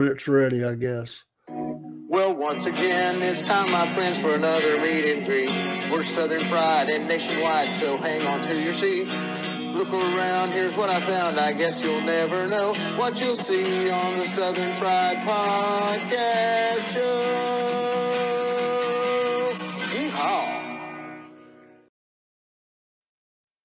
It's ready, I guess. Well, once again, it's time, my friends, for another meet and greet. We're Southern Fried and nationwide, so hang on to your seats. Look around, here's what I found. I guess you'll never know what you'll see on the Southern Fried Podcast Show. Yeehaw!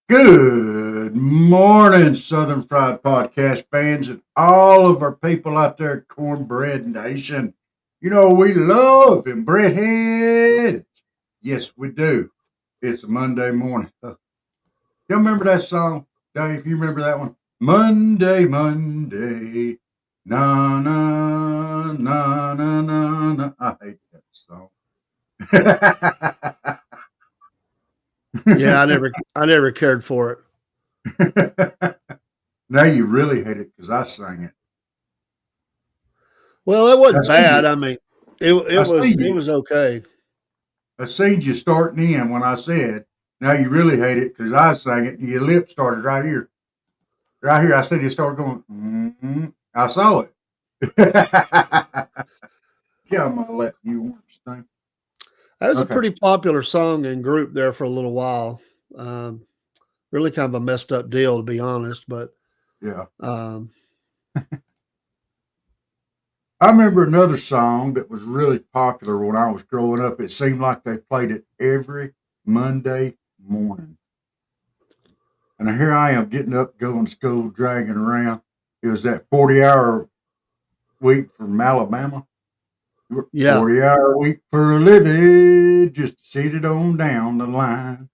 Good morning, Southern Fried Podcast fans, and all of our people out there at Cornbread Nation. You know, we love and breadheads. Yes, we do. It's a Monday morning. You remember that song, Dave? You remember that one? Monday, Monday. Na, na, na, na, na, na. I hate that song. Yeah, I never cared for it. Now you really hate it because I sang it. Well, it wasn't bad. I mean, it was okay. I seen you starting in when I said, now you really hate it because I sang it and your lips started right here. Right here, I said you started going, mm-hmm. I saw it. Yeah, I'm going to let you orange thing. That was a pretty popular song and group there for a little while. Really kind of a messed up deal, to be honest. But yeah. I remember another song that was really popular when I was growing up. It seemed like they played it every Monday morning. And here I am getting up, going to school, dragging around. It was that 40-hour week from Alabama. Yeah. 40-hour week for a living, just to sit it on down the line.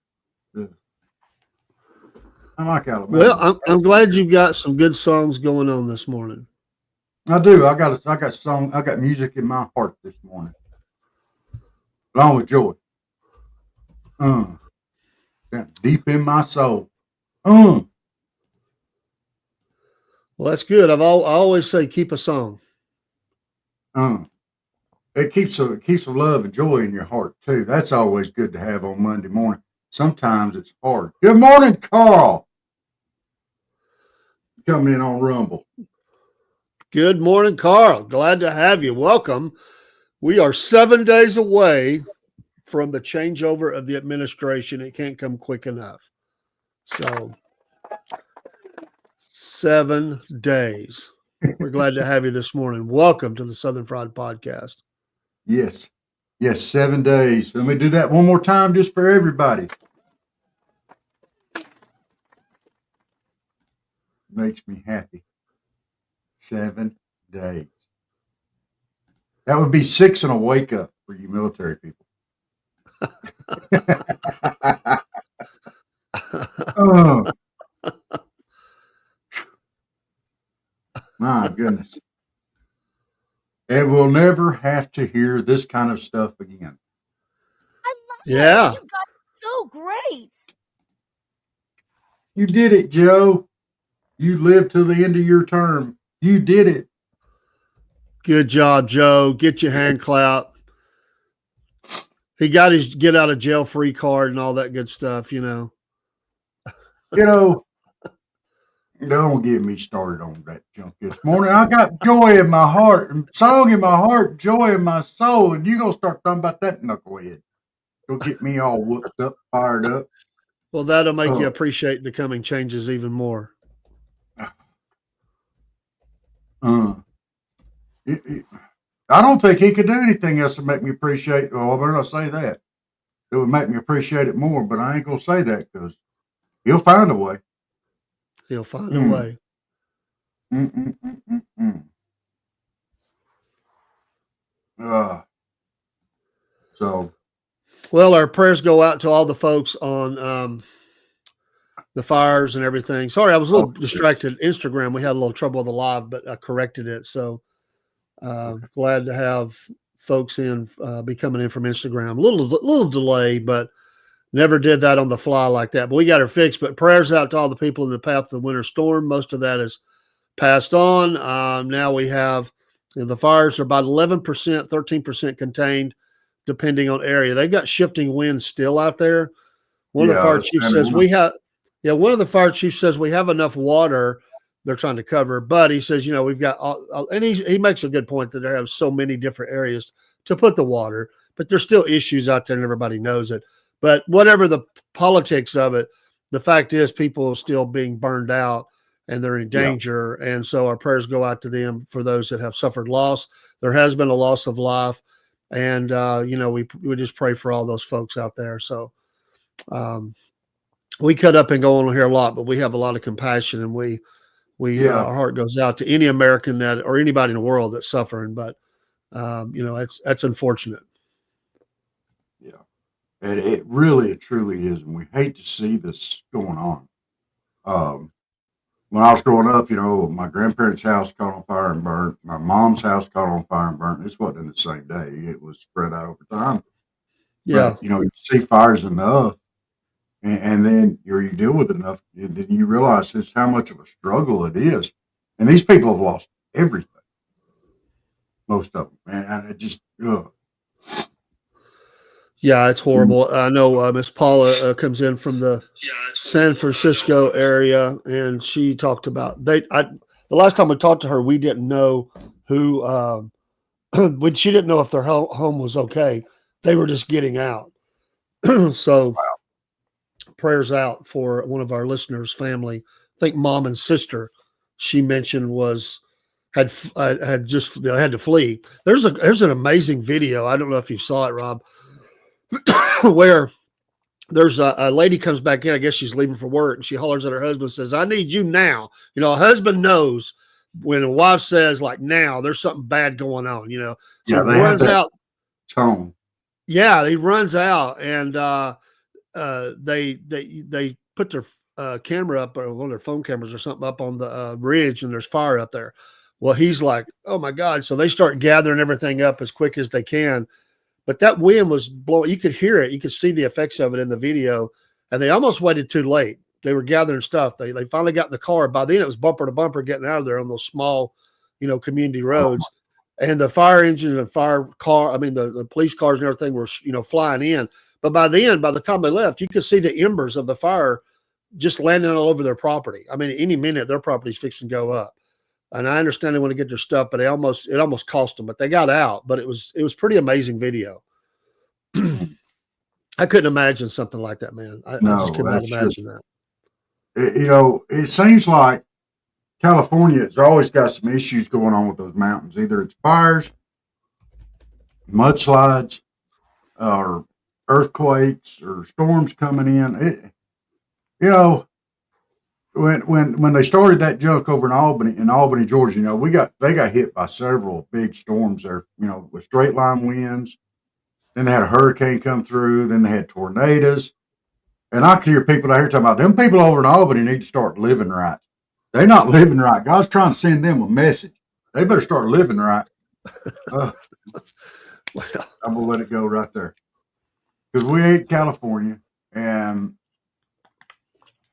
I like Alabama. Well, I'm glad you've got some good songs going on this morning. I do. I got music in my heart this morning, along with joy. Deep in my soul. Well, that's good. I always say keep a song. It keeps some love and joy in your heart too. That's always good to have on Monday morning. Sometimes it's hard. Good morning, Carl. Coming in on Rumble. Good morning, Carl. Glad to have you. Welcome. We are 7 days away from the changeover of the administration. It can't come quick enough. So 7 days. We're glad to have you this morning. Welcome to the Southern Fried Podcast. Yes. 7 days. Let me do that one more time just for everybody. Makes me happy. 7 days. That would be 6 and a wake up for you military people. My goodness. And we'll never have to hear this kind of stuff again. I love Yeah. it. You got so great. You did it, Joe. You lived till the end of your term. You did it. Good job, Joe. Get your hand clap. He got his get out of jail free card and all that good stuff, you know. Don't get me started on that junk this morning. I got joy in my heart, and song in my heart, joy in my soul, and you're going to start talking about that knucklehead. Go get me all whooped up, fired up. Well, that'll make you appreciate the coming changes even more. I don't think he could do anything else to make me appreciate it. Oh, I better not say that. It would make me appreciate it more, but I ain't going to say that because he'll find a way. He'll find a way. Well, our prayers go out to all the folks on the fires and everything. Sorry, I was a little distracted. Instagram, we had a little trouble with the live, but I corrected it. So glad to have folks be coming in from Instagram. A little delay, but never did that on the fly like that. But we got her fixed. But prayers out to all the people in the path of the winter storm. Most of that is passed on. Now we have the fires are about 11%, 13% contained, depending on area. They've got shifting winds still out there. One of the fire chiefs says we have enough water they're trying to cover. But he says, we've got and he makes a good point that there are so many different areas to put the water, but there's still issues out there and everybody knows it. But whatever the politics of it, the fact is people are still being burned out and they're in danger. Yeah. And so our prayers go out to them for those that have suffered loss. There has been a loss of life. And, we just pray for all those folks out there. So we cut up and go on here a lot, but we have a lot of compassion, and our heart goes out to any American or anybody in the world that's suffering. But, that's unfortunate. Yeah. And it truly is. And we hate to see this going on. When I was growing up, my grandparents' house caught on fire and burnt. My mom's house caught on fire and burnt. This wasn't in the same day. It was spread out over time. Yeah. But, you see fires enough, and then you deal with it enough, and then you realize just how much of a struggle it is. And these people have lost everything. Most of them. And it just, Yeah, it's horrible. I know Miss Paula comes in from the San Francisco area, and she talked about the last time we talked to her, we didn't know who when she didn't know if their home was okay. They were just getting out. So prayers out for one of our listeners' family. I think mom and sister she mentioned had to flee. There's an amazing video. I don't know if you saw it, Rob. Where there's a lady comes back in, I guess she's leaving for work, and she hollers at her husband and says, "I need you now." A husband knows when a wife says like now, there's something bad going on, So he runs out. Tone. Yeah, he runs out, and they put their camera up, or one of their phone cameras or something up on the ridge, and there's fire up there. Well, he's like, "Oh my God." So they start gathering everything up as quick as they can. But that wind was blowing. You could hear it. You could see the effects of it in the video. And they almost waited too late. They were gathering stuff. They finally got in the car. By then, it was bumper to bumper getting out of there on those small, community roads. And the fire engine and fire car, the police cars and everything were, flying in. But by the time they left, you could see the embers of the fire just landing all over their property. Any minute, their property's fixing to go up. And I understand they want to get their stuff, but it almost cost them. But they got out. But it was pretty amazing video. I couldn't imagine something like that, man. I just could not imagine that. It seems like California has always got some issues going on with those mountains. Either it's fires, mudslides, or earthquakes, or storms coming in. When they started that junk over in Albany, Georgia, they got hit by several big storms there, with straight line winds. Then they had a hurricane come through. Then they had tornadoes. And I could hear people out here talking about them people over in Albany need to start living right. They're not living right. God's trying to send them a message. They better start living right. I'm going to let it go right there. Because we ain't California, and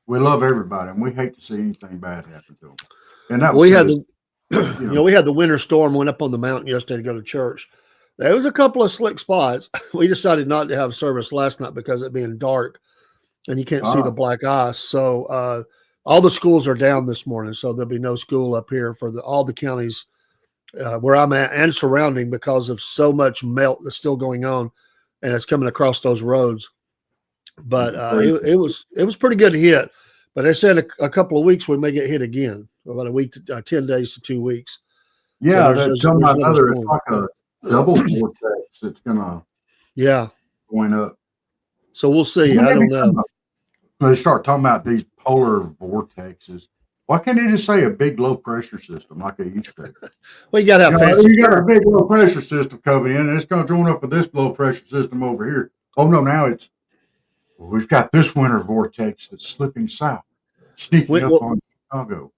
we love everybody, and we hate to see anything bad happen to them. And that we had the winter storm went up on the mountain yesterday to go to church. There was a couple of slick spots. We decided not to have service last night because it being dark and you can't see the black ice. So all the schools are down this morning, so there'll be no school up here for all the counties where I'm at and surrounding because of so much melt that's still going on, and it's coming across those roads. But it was pretty good to hit. But they said a couple of weeks we may get hit again, about a week to 10 days to 2 weeks. Yeah, so it's like a double vortex that's gonna going up. So we'll see. I don't know. They start talking about these polar vortexes. Why can't they just say a big low pressure system like they used to? Well, you got to have fancy. You got a big low pressure system coming in, and it's going to join up with this low pressure system over here. Oh no, now we've got this winter vortex that's slipping south, sneaking up on Chicago,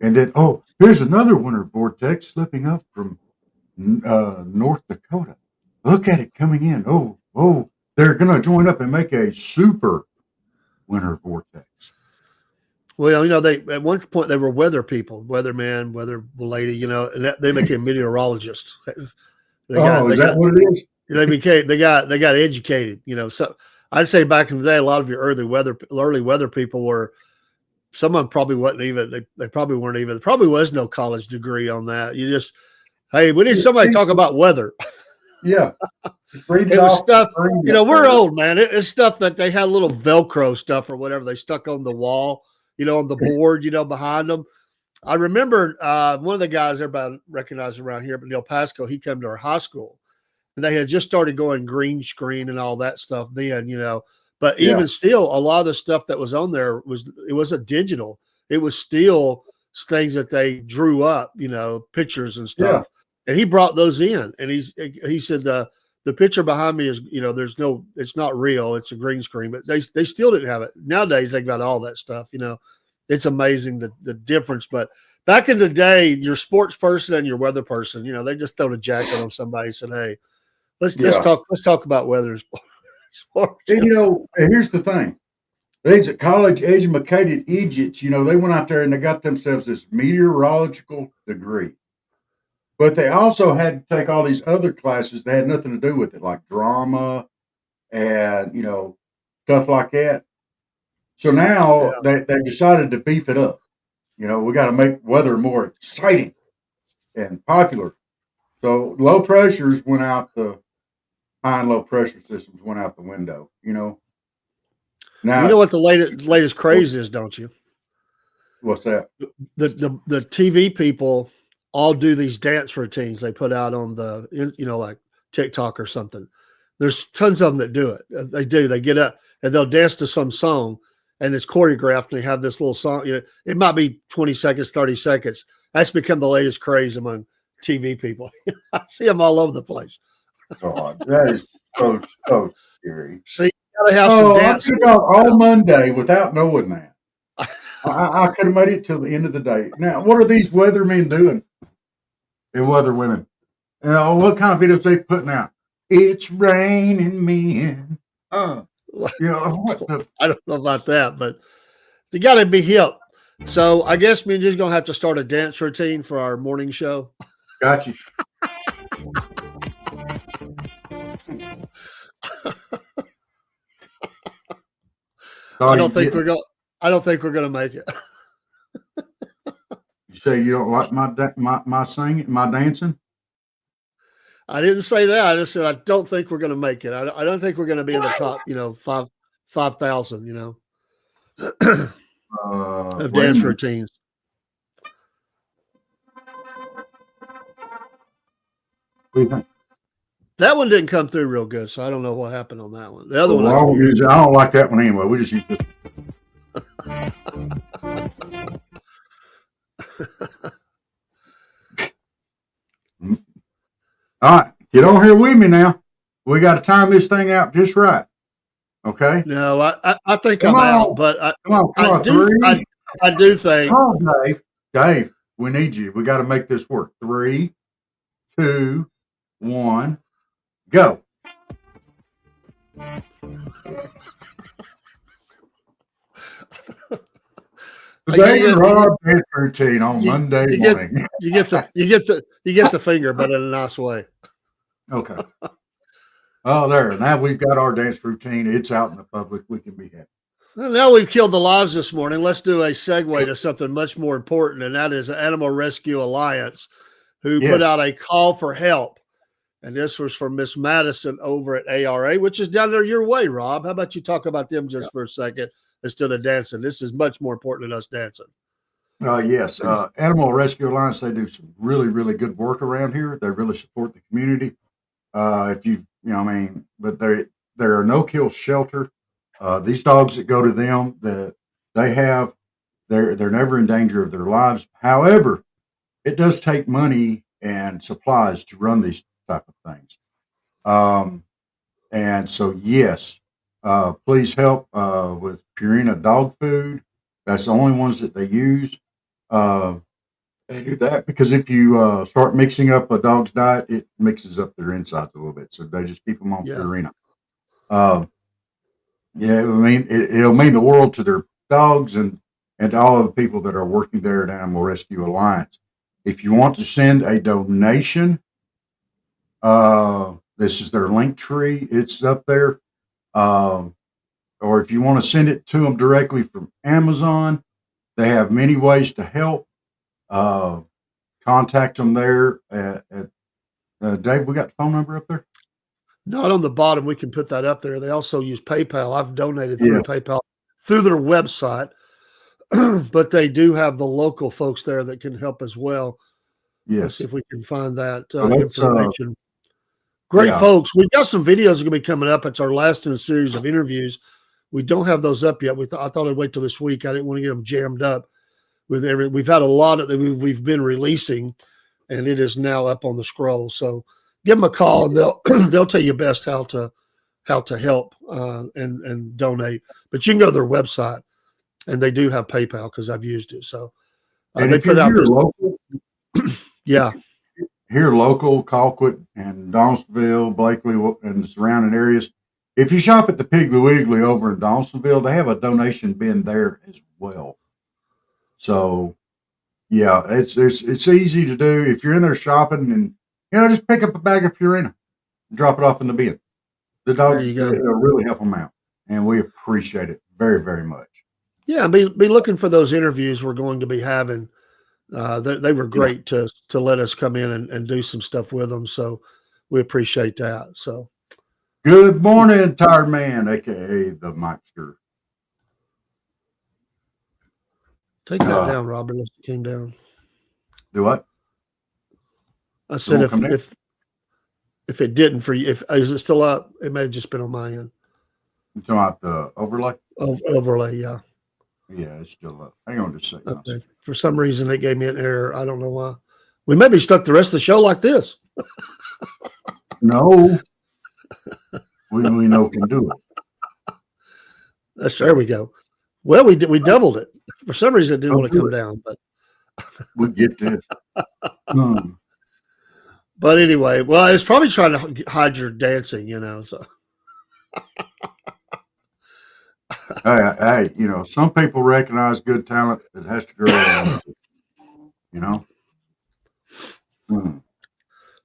and then here's another winter vortex slipping up from North Dakota. Look at it coming in. Oh, they're going to join up and make a super winter vortex. Well, they at one point they were weather people, weatherman, weather lady, and they became meteorologists. Is that what it is? They got educated, So I'd say back in the day, a lot of your early weather people were someone probably wasn't even, they probably weren't even, there probably was no college degree on that. You just, hey, we need somebody to talk about weather. Yeah. Just read It it was off the stuff, screen you know, up we're there. old, man. It's stuff that they had little Velcro stuff or whatever they stuck on the wall, you know, on the board, you know, behind them. I remember one of the guys everybody recognized around here, but Neil Pasco, he came to our high school and they had just started going green screen and all that stuff then, you know. But Yeah. even still, a lot of the stuff that was on there it wasn't digital. It was still things that they drew up, you know, pictures and stuff. Yeah. And he brought those in, and he said the picture behind me is, you know, it's not real. It's a green screen, but they still didn't have it. Nowadays they got all that stuff, you know. It's amazing the difference. But back in the day, your sports person and your weather person, you know, they just throw a jacket on somebody and said, hey, let's talk about weather and sports. And, you know, here's the thing. These college educated idiots, you know, they went out there and they got themselves this meteorological degree. But they also had to take all these other classes that had nothing to do with it, like drama and, you know, stuff like that. So now Yeah. they decided to beef it up. You know, we got to make weather more exciting and popular. So low pressures went out the high and low pressure systems went out the window. You know. Now You know what the latest craze is, don't you? What's that? The TV people all do these dance routines they put out on the, you know, like TikTok or something. There's tons of them that do it. They do. They get up and they'll dance to some song, and it's choreographed, and they have this little song. You know, it might be 20 seconds, 30 seconds. That's become the latest craze among TV people. I see them all over the place. God, that is so scary. See, you gotta have some dance. I could have all Monday without knowing that. I could have made it till the end of the day. Now, what are these weathermen doing? And weather women. You know, what kind of videos they putting out? It's raining men. You know, what the? I don't know about that, but you got to be hip. So I guess we're just gonna have to start a dance routine for our morning show. Got you. I don't think we're gonna make it. You say you don't like my singing, my dancing? I didn't say that. I just said I don't think we're gonna make it. I don't think we're gonna be in the top, you know, 5,000, you know, of dance routines. What do you think? That one didn't come through real good, so I don't know what happened on that one. The other one, I don't like that one anyway. We just use this. All right, get on here with me now. We got to time this thing out just right. Okay. No, I think I'm out, but I do think. Oh, Dave, we need you. We got to make this work. 3, 2, 1, go. Today Rob dance routine on Monday morning. You get the finger, but in a nice way. Okay. Oh, there. Now we've got our dance routine. It's out in the public. We can be happy. Well, now we've killed the lives this morning. Let's do a segue to something much more important, and that is Animal Rescue Alliance, who put out a call for help. And this was from Miss Madison over at ARA, which is down there your way, Rob. How about you talk about them just for a second instead of dancing? This is much more important than us dancing. Yes. Animal Rescue Alliance, they do some really, really good work around here. They really support the community. But there are no-kill shelter. These dogs that go to them, they're never in danger of their lives. However, it does take money and supplies to run these type of things. And so, yes, please help with Purina dog food. That's the only ones that they use. They do that because if you start mixing up a dog's diet, it mixes up their insides a little bit. So they just keep them on Purina. It'll mean the world to their dogs and to all of the people that are working there at Animal Rescue Alliance. If you want to send a donation, this is their link tree. It's up there. Or if you want to send it to them directly from Amazon, They have many ways to help. Contact them there at Dave, we got the phone number up there? Not on the bottom. We can put that up there. They also use PayPal. I've donated Yeah. through PayPal through their website, but they do have the local folks there that can help as well. Let's Yes. see if we can find that So that's, information. Great yeah. folks. We've got some videos that are going to be coming up. It's our last in a series of interviews. We don't have those up yet. I thought I'd wait till this week. I didn't want to get them jammed up with we've had a lot of that we've been releasing, and it is now up on the scroll. So give them a call, and they'll they'll tell you best how to help and donate. But you can go to their website, and they do have PayPal because I've used it. So And they if put you're out here this. local, Yeah, here local, Colquitt and Donaldsonville, Blakely, and the surrounding areas. If you shop at the Piggly Wiggly over in Donaldsonville, they have a donation bin there as well. So, yeah, it's easy to do. If you're in there shopping, and just pick up a bag of Purina and drop it off in the bin. The dogs, you go. it'll really help them out, and we appreciate it very, very much. Yeah, be looking for those interviews we're going to be having. They were great to let us come in and do some stuff with them. So we appreciate that. So good morning, Tired Man, aka the Mikester. take that down, Robert. Unless it came down. Do what? I said if it didn't for you, is it still up? It may have just been on my end. You talking about the overlay? Overlay, yeah. Yeah, it's still up. Hang on just a second. Okay. For some reason, it gave me an error. I don't know why. We may be stuck the rest of the show like this. No, we know can do it. There we go. Well, we doubled it. For some reason, it didn't want to come down, but we get this. But anyway, well, it's probably trying to hide your dancing, So hey, some people recognize good talent that has to grow.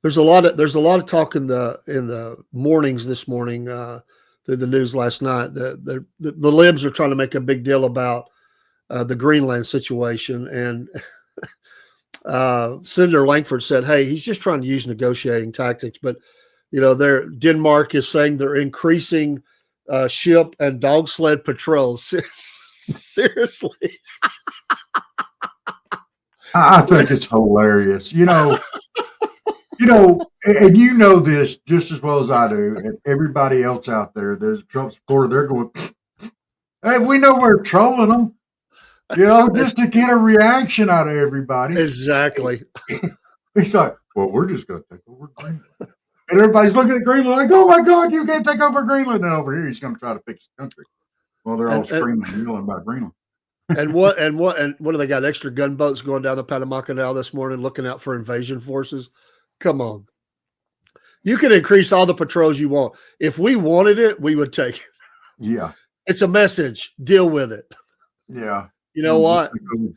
There's a lot of talk in the mornings this morning through the news last night. The libs are trying to make a big deal about the Greenland situation, and Senator Langford said, "Hey, he's just trying to use negotiating tactics." But Denmark is saying they're increasing ship and dog sled patrols. Seriously, I think it's hilarious. And this just as well as I do, and everybody else out there. There's a Trump supporter. They're going, "Hey, we know we're trolling them." Just to get a reaction out of everybody. Exactly. It's like, well, we're just going to take over Greenland. And everybody's looking at Greenland like, oh, my God, you can't take over Greenland. And over here, he's going to try to fix the country. Well, they're all screaming and yelling about Greenland. And what do they got? Extra gunboats going down the Panama Canal this morning looking out for invasion forces? Come on. You can increase all the patrols you want. If we wanted it, we would take it. Yeah. It's a message. Deal with it. Yeah. You know what? In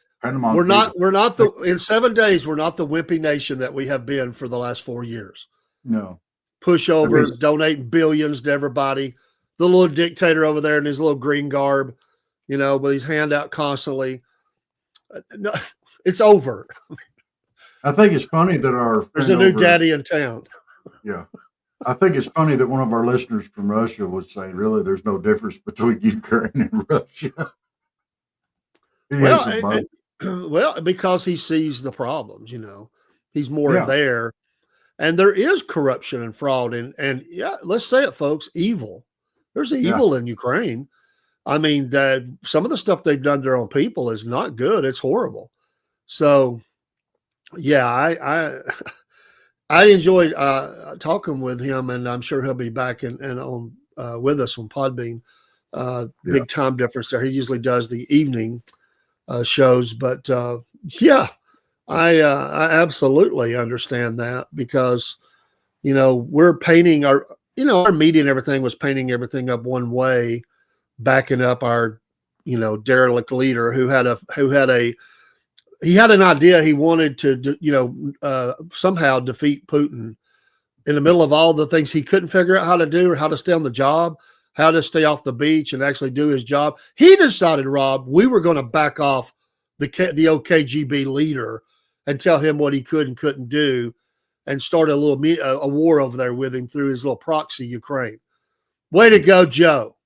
7 days, we're not the wimpy nation that we have been for the last 4 years. No. Pushovers, donating billions to everybody. The little dictator over there in his little green garb, with his hand out constantly. No, it's over. I think it's funny that there's a new daddy in town. Yeah. I think it's funny that one of our listeners from Russia was saying, really, there's no difference between Ukraine and Russia. Well, because he sees the problems, he's more there, and there is corruption and fraud, and let's say it, folks, evil. There's evil in Ukraine. I mean, some of the stuff they've done to their own people is not good. It's horrible. So, I enjoyed talking with him, and I'm sure he'll be back and on with us on Podbean. Big time difference there. He usually does the evening shows, but I absolutely understand that because we're painting our media and everything was painting everything up one way, backing up our derelict leader who had an idea he wanted to somehow defeat Putin in the middle of all the things he couldn't figure out how to do or how to stay on the job, how to stay off the beach and actually do his job. He decided, Rob, we were going to back off the old KGB leader and tell him what he could and couldn't do, and start a war over there with him through his little proxy Ukraine. Way to go, Joe.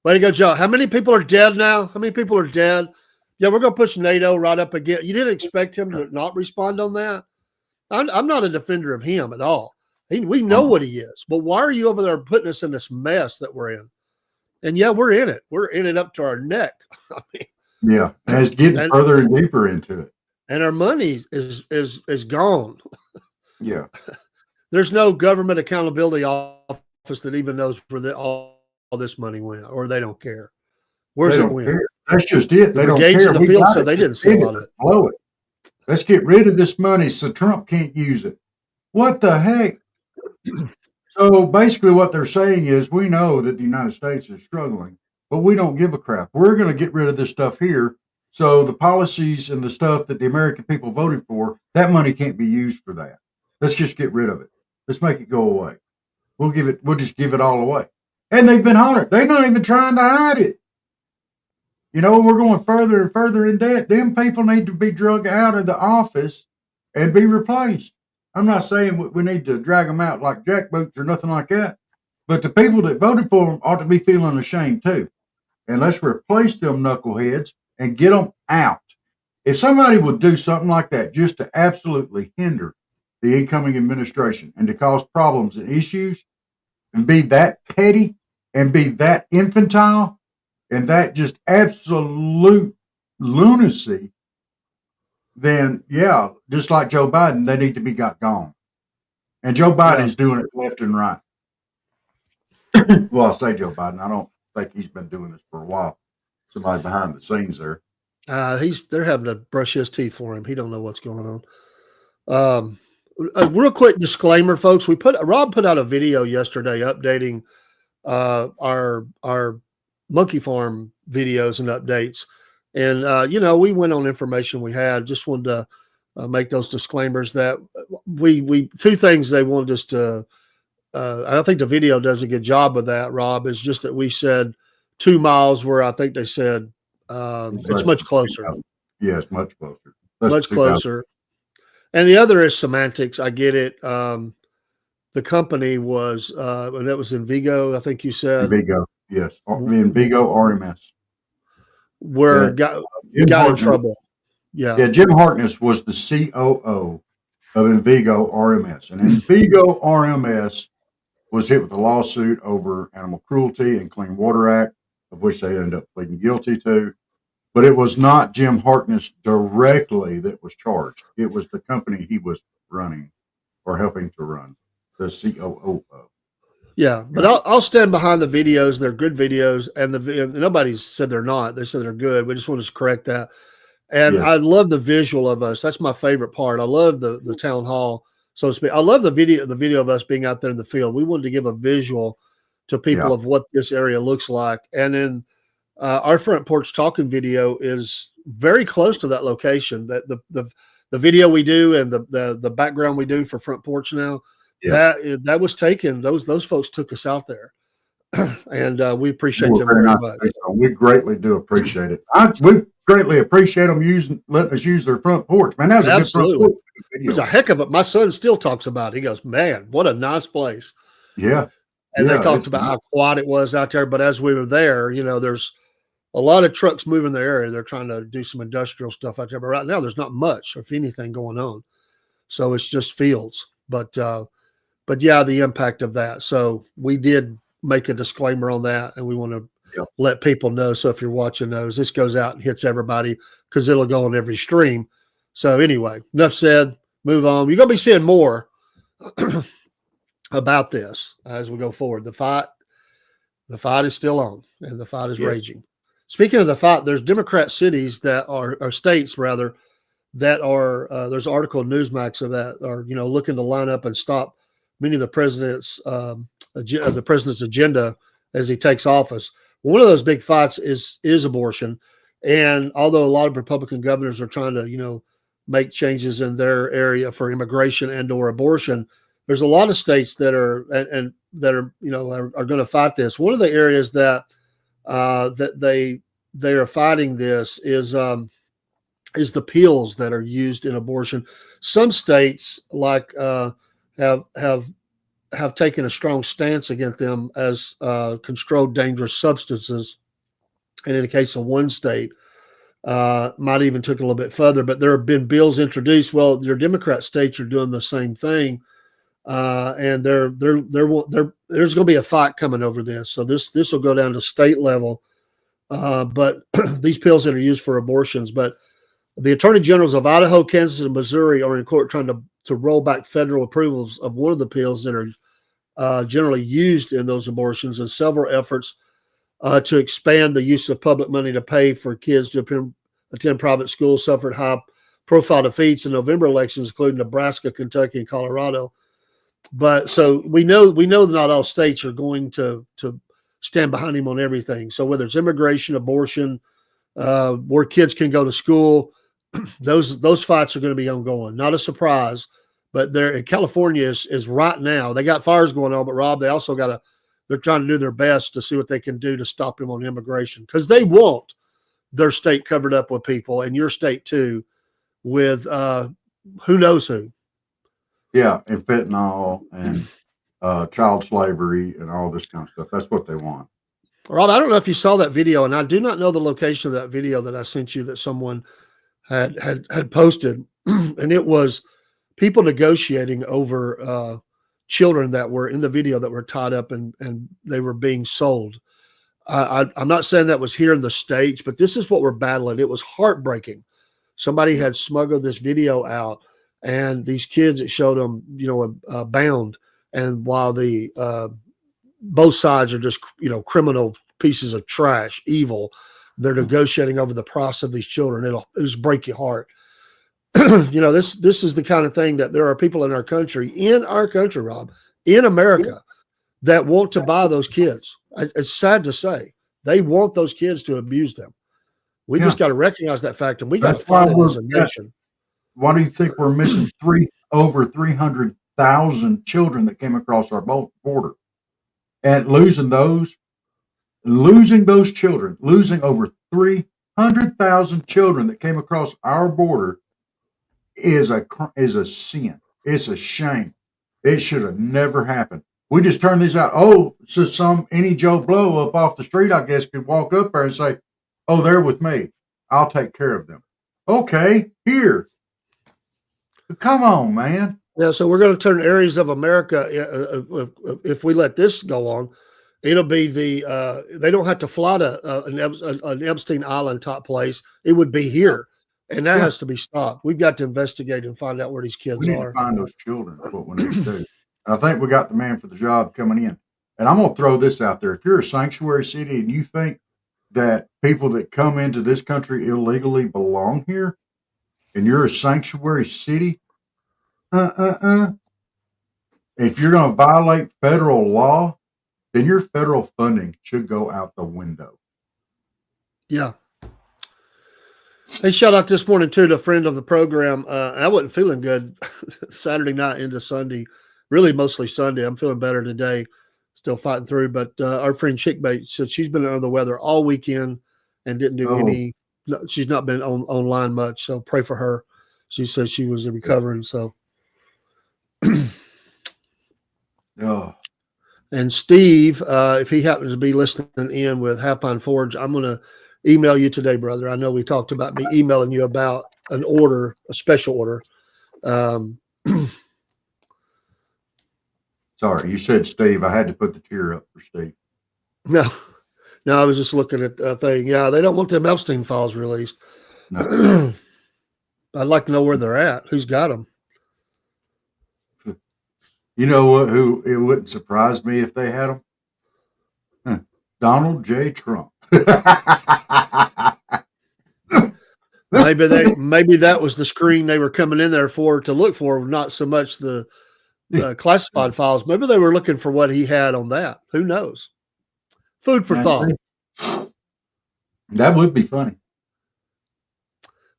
Way to go, Joe. How many people are dead now? How many people are dead? Yeah, we're going to push NATO right up again. You didn't expect him to not respond on that? I'm not a defender of him at all. We know what he is. But why are you over there putting us in this mess that we're in? And yeah, we're in it. We're in it up to our neck. I mean, yeah, and it's getting further and deeper into it. And our money is gone. Yeah. There's no government accountability office that even knows where all this money went, or they don't care. Where's it went? That's just it. They don't care. The field said they didn't see a lot of it. Blow it. Let's get rid of this money so Trump can't use it. What the heck? So basically what they're saying is, we know that the United States is struggling, but we don't give a crap. We're going to get rid of this stuff here. So the policies and the stuff that the American people voted for, that money can't be used for that. Let's just get rid of it. Let's make it go away. We'll just give it all away. And they've been hollering. They're not even trying to hide it. You know, we're going further and further in debt. Them people need to be drug out of the office and be replaced. I'm not saying we need to drag them out like jackboots or nothing like that, but the people that voted for them ought to be feeling ashamed too. And let's replace them knuckleheads and get them out. If somebody would do something like that just to absolutely hinder the incoming administration and to cause problems and issues and be that petty and be that infantile and that just absolute lunacy, then yeah, just like Joe Biden, they need to be got gone. And Joe Biden is doing it left and right. Well, I say Joe Biden. I don't think he's been doing this for a while. Somebody behind the scenes there. They're having to brush his teeth for him. He don't know what's going on. A real quick disclaimer, folks. Rob put out a video yesterday updating our monkey farm videos and updates. And, we went on information we had. Just wanted to make those disclaimers that we two things they wanted us to, I don't think the video does a good job of that, Rob, is just that we said 2 miles where I think they said it's much closer. Yeah, it's much closer. Much closer. And the other is semantics. I get it. The company was, and that was in Vigo, I think you said. Vigo, yes. In Vigo RMS. Where got in trouble. Yeah. Yeah, Jim Harkness was the COO of Envigo RMS. And Envigo RMS was hit with a lawsuit over animal cruelty and Clean Water Act, of which they ended up pleading guilty to. But it was not Jim Harkness directly that was charged. It was the company he was running or helping to run, the COO of. Yeah, but I'll stand behind the videos. They're good videos, and nobody said they're not. They said they're good. We just want to correct that. And I love the visual of us. That's my favorite part. I love the town hall, so to speak. I love the video of us being out there in the field. We wanted to give a visual to people of what this area looks like. And then our front porch talking video is very close to that location. That the video we do and the background we do for front porch now. Yeah. That was taken. Those folks took us out there, and we appreciate them very much. We greatly do appreciate it. We greatly appreciate them letting us use their front porch. Man, that was a good front porch video. It was a heck of it. My son still talks about it. He goes, "Man, what a nice place." Yeah, and they talked about how quiet it was out there. But as we were there, there's a lot of trucks moving the area. They're trying to do some industrial stuff out there. But right now, there's not much, if anything, going on. So it's just fields. But yeah, the impact of that. So we did make a disclaimer on that, and we want to let people know. So if you're watching those, this goes out and hits everybody because it'll go on every stream. So anyway, enough said. Move on. You're going to be seeing more about this as we go forward. The fight is still on, and the fight is raging. Speaking of the fight, there's Democrat cities that are states rather that are. There's an article in Newsmax of that are looking to line up and stop many of the president's agenda as he takes office. One of those big fights is abortion, and although a lot of Republican governors are trying to make changes in their area for immigration and/or abortion, there's a lot of states that are going to fight this. One of the areas that they are fighting this is is the pills that are used in abortion. Some states like have taken a strong stance against them as controlled dangerous substances, and in the case of one state, might even took a little bit further. But there have been bills introduced. Well, your Democrat states are doing the same thing, and there's going to be a fight coming over this. So this will go down to state level. But these pills that are used for abortions, but the attorney generals of Idaho, Kansas, and Missouri are in court trying to roll back federal approvals of one of the pills that are generally used in those abortions, and several efforts to expand the use of public money to pay for kids to attend private schools suffered high-profile defeats in November elections, including Nebraska, Kentucky, and Colorado. But so we know that not all states are going to stand behind him on everything. So whether it's immigration, abortion, where kids can go to school, those fights are going to be ongoing. Not a surprise, but California is right now. They got fires going on, but Rob, they also they're trying to do their best to see what they can do to stop him on immigration, because they want their state covered up with people, and your state too, with who knows who. Yeah, and fentanyl and child slavery and all this kind of stuff. That's what they want. Rob, I don't know if you saw that video, and I do not know the location of that video that I sent you that someone had posted, and it was people negotiating over children that were in the video that were tied up and they were being sold. I'm not saying that was here in the States, but this is what we're battling. It was heartbreaking. Somebody had smuggled this video out, and these kids, it showed them, bound. And while both sides are just, criminal pieces of trash, evil, they're negotiating over the price of these children. It'll just break your heart. This is the kind of thing that there are people in our country, Rob, in America, that want to buy those kids. It's sad to say. They want those kids to abuse them. We just got to recognize that fact, and we got to fight it as a nation. Why do you think we're missing over 300,000 children that came across our border? And losing those children, losing over 300,000 children that came across our border is a sin. It's a shame. It should have never happened. We just turned these out. Oh, so any Joe Blow up off the street, I guess, could walk up there and say, "Oh, they're with me. I'll take care of them." Okay, here. Come on, man. Yeah, so we're going to turn areas of America, if we let this go on, it'll be they don't have to fly to an Epstein Island top place. It would be here, and that has to be stopped. We've got to investigate and find out where these kids We need are. to find those children. That's what we need to do. And I think we got the man for the job coming in. And I'm going to throw this out there. If you're a sanctuary city and you think that people that come into this country illegally belong here, and you're a sanctuary city, if you're going to violate federal law, then your federal funding should go out the window. Yeah. Hey, shout out this morning too to a friend of the program. I wasn't feeling good Saturday night into Sunday, really mostly Sunday. I'm feeling better today, still fighting through. But our friend Chickbait said she's been under the weather all weekend and didn't do any. She's not been online much, so pray for her. She said she was recovering. So. And Steve, if he happens to be listening in with Half Pine Forge, I'm going to email you today, brother. I know we talked about me emailing you about an order, a special order. Sorry, you said Steve. I had to put the tear up for Steve. No, I was just looking at a thing. Yeah, they don't want them Epstein files released. No. I'd like to know where they're at. Who's got them? You know what? Who it wouldn't surprise me if they had them. Donald J. Trump. Maybe that was the screen they were coming in there to look for, not so much the classified files. Maybe they were looking for what he had on that. Who knows? Food for thought. That would be funny.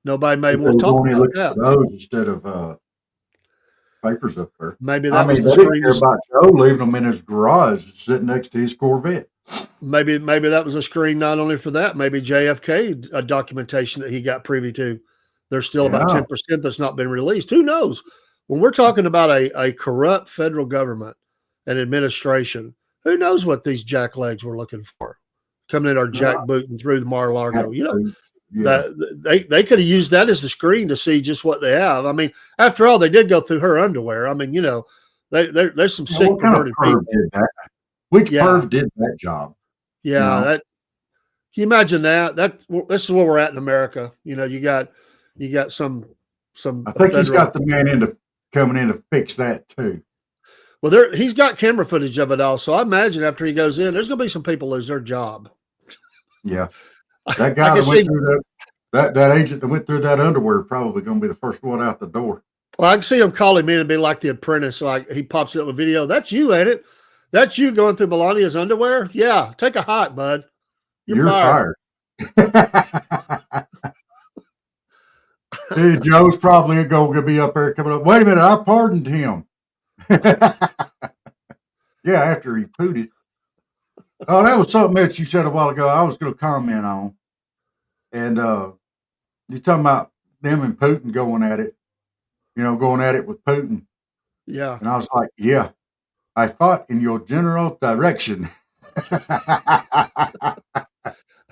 Nobody may want to talk about that. Those instead of papers up there. Maybe that was the screen. About Joe leaving them in his garage, sitting next to his Corvette. Maybe that was a screen not only for that. Maybe JFK documentation that he got privy to There's still about 10% that's not been released. Who knows? When we're talking about a corrupt federal government and administration, who knows what these jacklegs were looking for coming in our jackbooting through the Mar-a-Lago? That they could have used that as the screen to see just what they have. I mean, after all, they did go through her underwear. I mean, there's some sick perverted people. Which perv did that job? Yeah, can you imagine that? This is where we're at in America. You got some. I think he's got the man coming in to fix that too. Well, he's got camera footage of it all. So I imagine after he goes in, there's going to be some people lose their job. Yeah, that guy that went through that agent that went through that underwear probably going to be the first one out the door. Well, I can see him calling me and be like The Apprentice. Like he pops up in the video. That's you, ain't it? That's you going through Melania's underwear? Yeah, take a hike, bud. You're fired. Dude, Joe's probably going to be up there coming up. Wait a minute, I pardoned him. Yeah, after he pooted. Oh, that was something that you said a while ago I was going to comment on. And you're talking about them and Putin going at it, going at it with Putin. Yeah. And I was like, yeah, I thought in your general direction.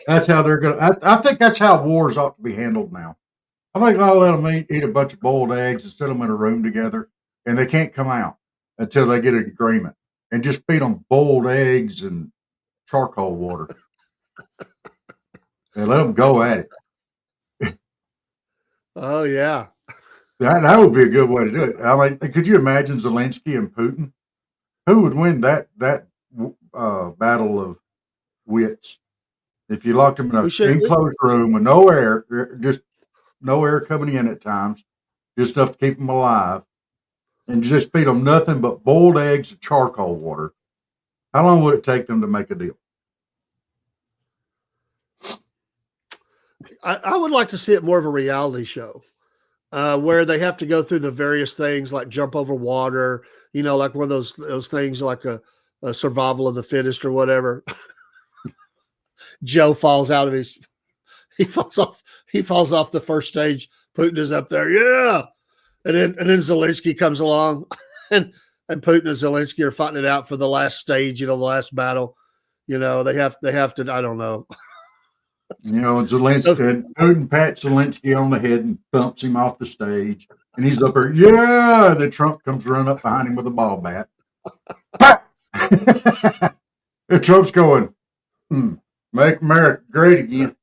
That's how they're going to. I think that's how wars ought to be handled now. I think I'll let them eat a bunch of boiled eggs and set them in a room together, and they can't come out until they get an agreement. And just feed them boiled eggs and charcoal water. And let them go at it. Oh, yeah. That would be a good way to do it. I mean, could you imagine Zelensky and Putin? Who would win that battle of wits? If you locked them in an enclosed room with no air, just no air coming in at times, just enough to keep them alive, and just feed them nothing but boiled eggs and charcoal water, how long would it take them to make a deal? I would like to see it more of a reality show where they have to go through the various things like jump over water, like one of those things like a survival of the fittest or whatever. Joe falls out of he falls off the first stage. Putin is up there. Yeah. And then Zelensky comes along and Putin and Zelensky are fighting it out for the last stage, the last battle. They have to, I don't know. Zelensky and Putin pats Zelensky on the head and thumps him off the stage. And he's up there, yeah. And then Trump comes running up behind him with a ball bat. And Trump's going, make America great again.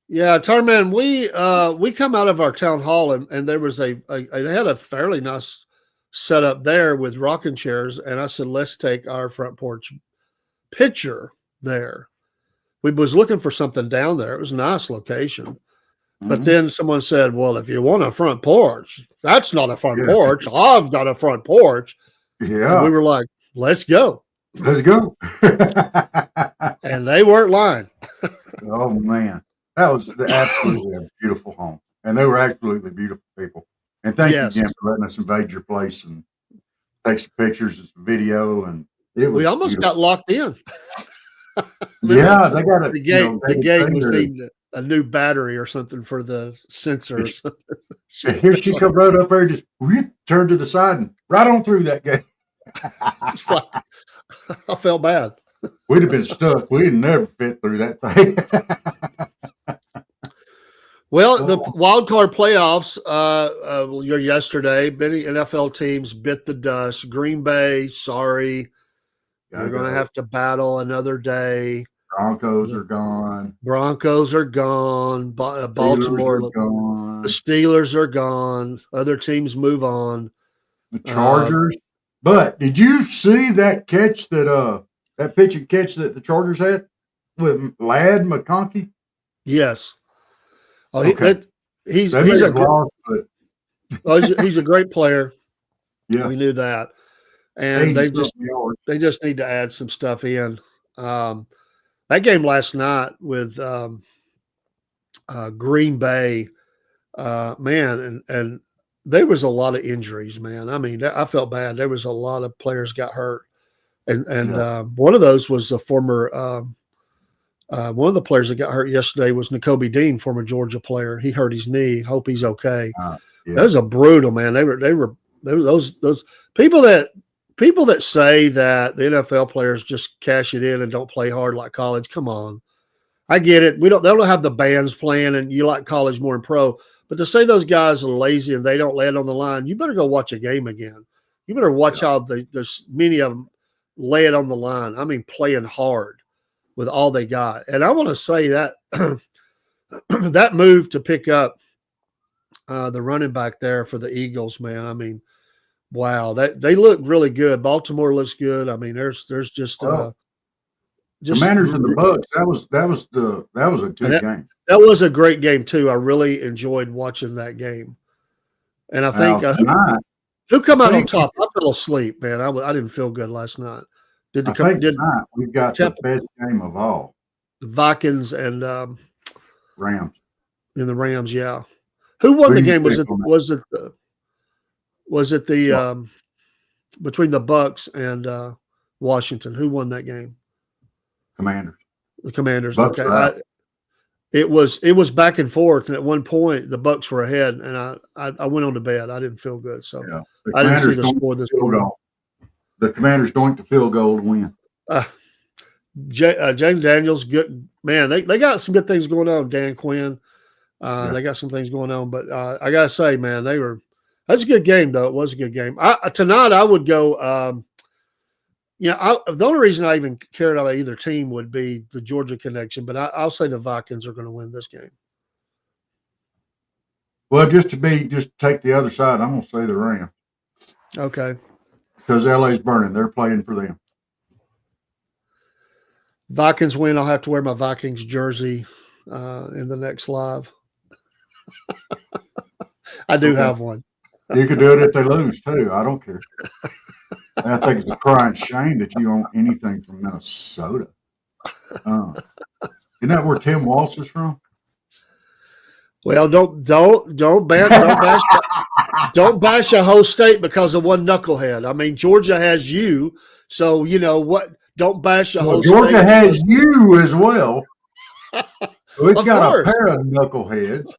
Yeah, Tarman, we come out of our town hall and there was they had a fairly nice setup there with rocking chairs, and I said, let's take our front porch picture there. We was looking for something down there. It was a nice location. But then someone said, well, if you want a front porch, that's not a front porch. I've got a front porch. Yeah. And we were like, let's go. Let's go. And they weren't lying. Oh, man. That was absolutely a beautiful home. And they were absolutely beautiful people. And thank you again for letting us invade your place and take some pictures and some video. And we almost got locked in. Yeah, they got the gate was needing a new battery or something for the sensors. And here she come right up there, just turned to the side and right on through that gate. I felt bad. We'd have been stuck. We'd never fit through that thing. Well, the wild card playoffs yesterday, many NFL teams bit the dust. Green Bay, sorry. You're going to have to battle another day. Broncos are gone. Baltimore, gone. The Steelers are gone. Other teams move on. The Chargers. But did you see that catch that pitch and catch that the Chargers had with Ladd McConkey? Yes. Oh, okay. He's a great player. Yeah, we knew that, and they just need to add some stuff in. That game last night with Green Bay, man, and there was a lot of injuries, man. I mean, I felt bad. There was a lot of players got hurt, and one of those was a former One of the players that got hurt yesterday was N'Kobe Dean, former Georgia player. He hurt his knee. Hope he's okay. Yeah. That was a brutal, man. They were those people that say that the NFL players just cash it in and don't play hard like college. Come on. I get it. They don't have the bands playing and you like college more than pro. But to say those guys are lazy and they don't land on the line, you better go watch a game again. You better watch how there's many of them lay it on the line. I mean, playing hard with all they got. And I want to say that that move to pick up the running back there for the Eagles, man. I mean, wow, they look really good. Baltimore looks good. I mean, there's just Commanders and the Bucks. That was a good game. That was a great game too. I really enjoyed watching that game. And I think who come out on top? I fell asleep, man. I didn't feel good last night. Tonight we've got the best game of all. The Vikings and Rams. And the Rams, yeah. Who won the game? Was it the between the Bucks and Washington? Who won that game? Commanders. The Commanders. Bucks, okay. right. It was back and forth, and at one point the Bucks were ahead, and I went on to bed. I didn't feel good, so I didn't see the score this morning. The Commanders doinked the field goal to win. James Daniels, good man. They got some good things going on. Dan Quinn, they got some things going on. But I gotta say, man, that's a good game though. It was a good game. Tonight I would go. The only reason I even cared about either team would be the Georgia connection. But I'll say the Vikings are going to win this game. Well, just take the other side. I'm going to say the Rams. Okay. Because LA's burning. They're playing for them. Vikings win. I'll have to wear my Vikings jersey in the next live. I do have one. You could do it if they lose, too. I don't care. I think it's a crying shame that you own anything from Minnesota. Isn't that where Tim Walsh is from? Well, don't bash a whole state because of one knucklehead. I mean, Georgia has you, so you know what? Don't bash a whole state. Georgia has you as well. We've got a pair of knuckleheads.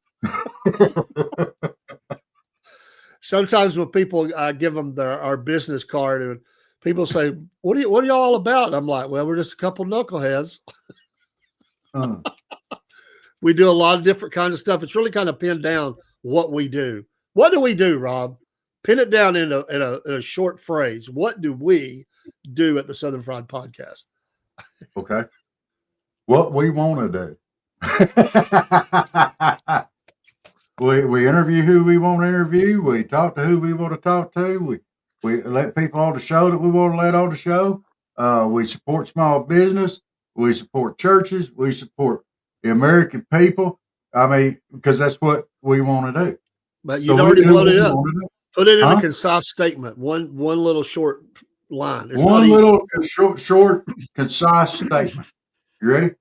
Sometimes when people give them our business card and people say, what are you all about? I'm like, well, we're just a couple knuckleheads. We do a lot of different kinds of stuff. It's really kind of pinned down what we do. What do we do, Rob? Pin it down in a short phrase. What do we do at the Southern Fried Podcast? Okay. What we want to do. We interview who we want to interview. We talk to who we want to talk to. We let people on the show that we want to let on the show. We support small business. We support churches. We support the American people. I mean, because that's what we want to do. But you'd already blown it up. Put it in a concise statement. One little short line. It's one little short, concise statement. You ready?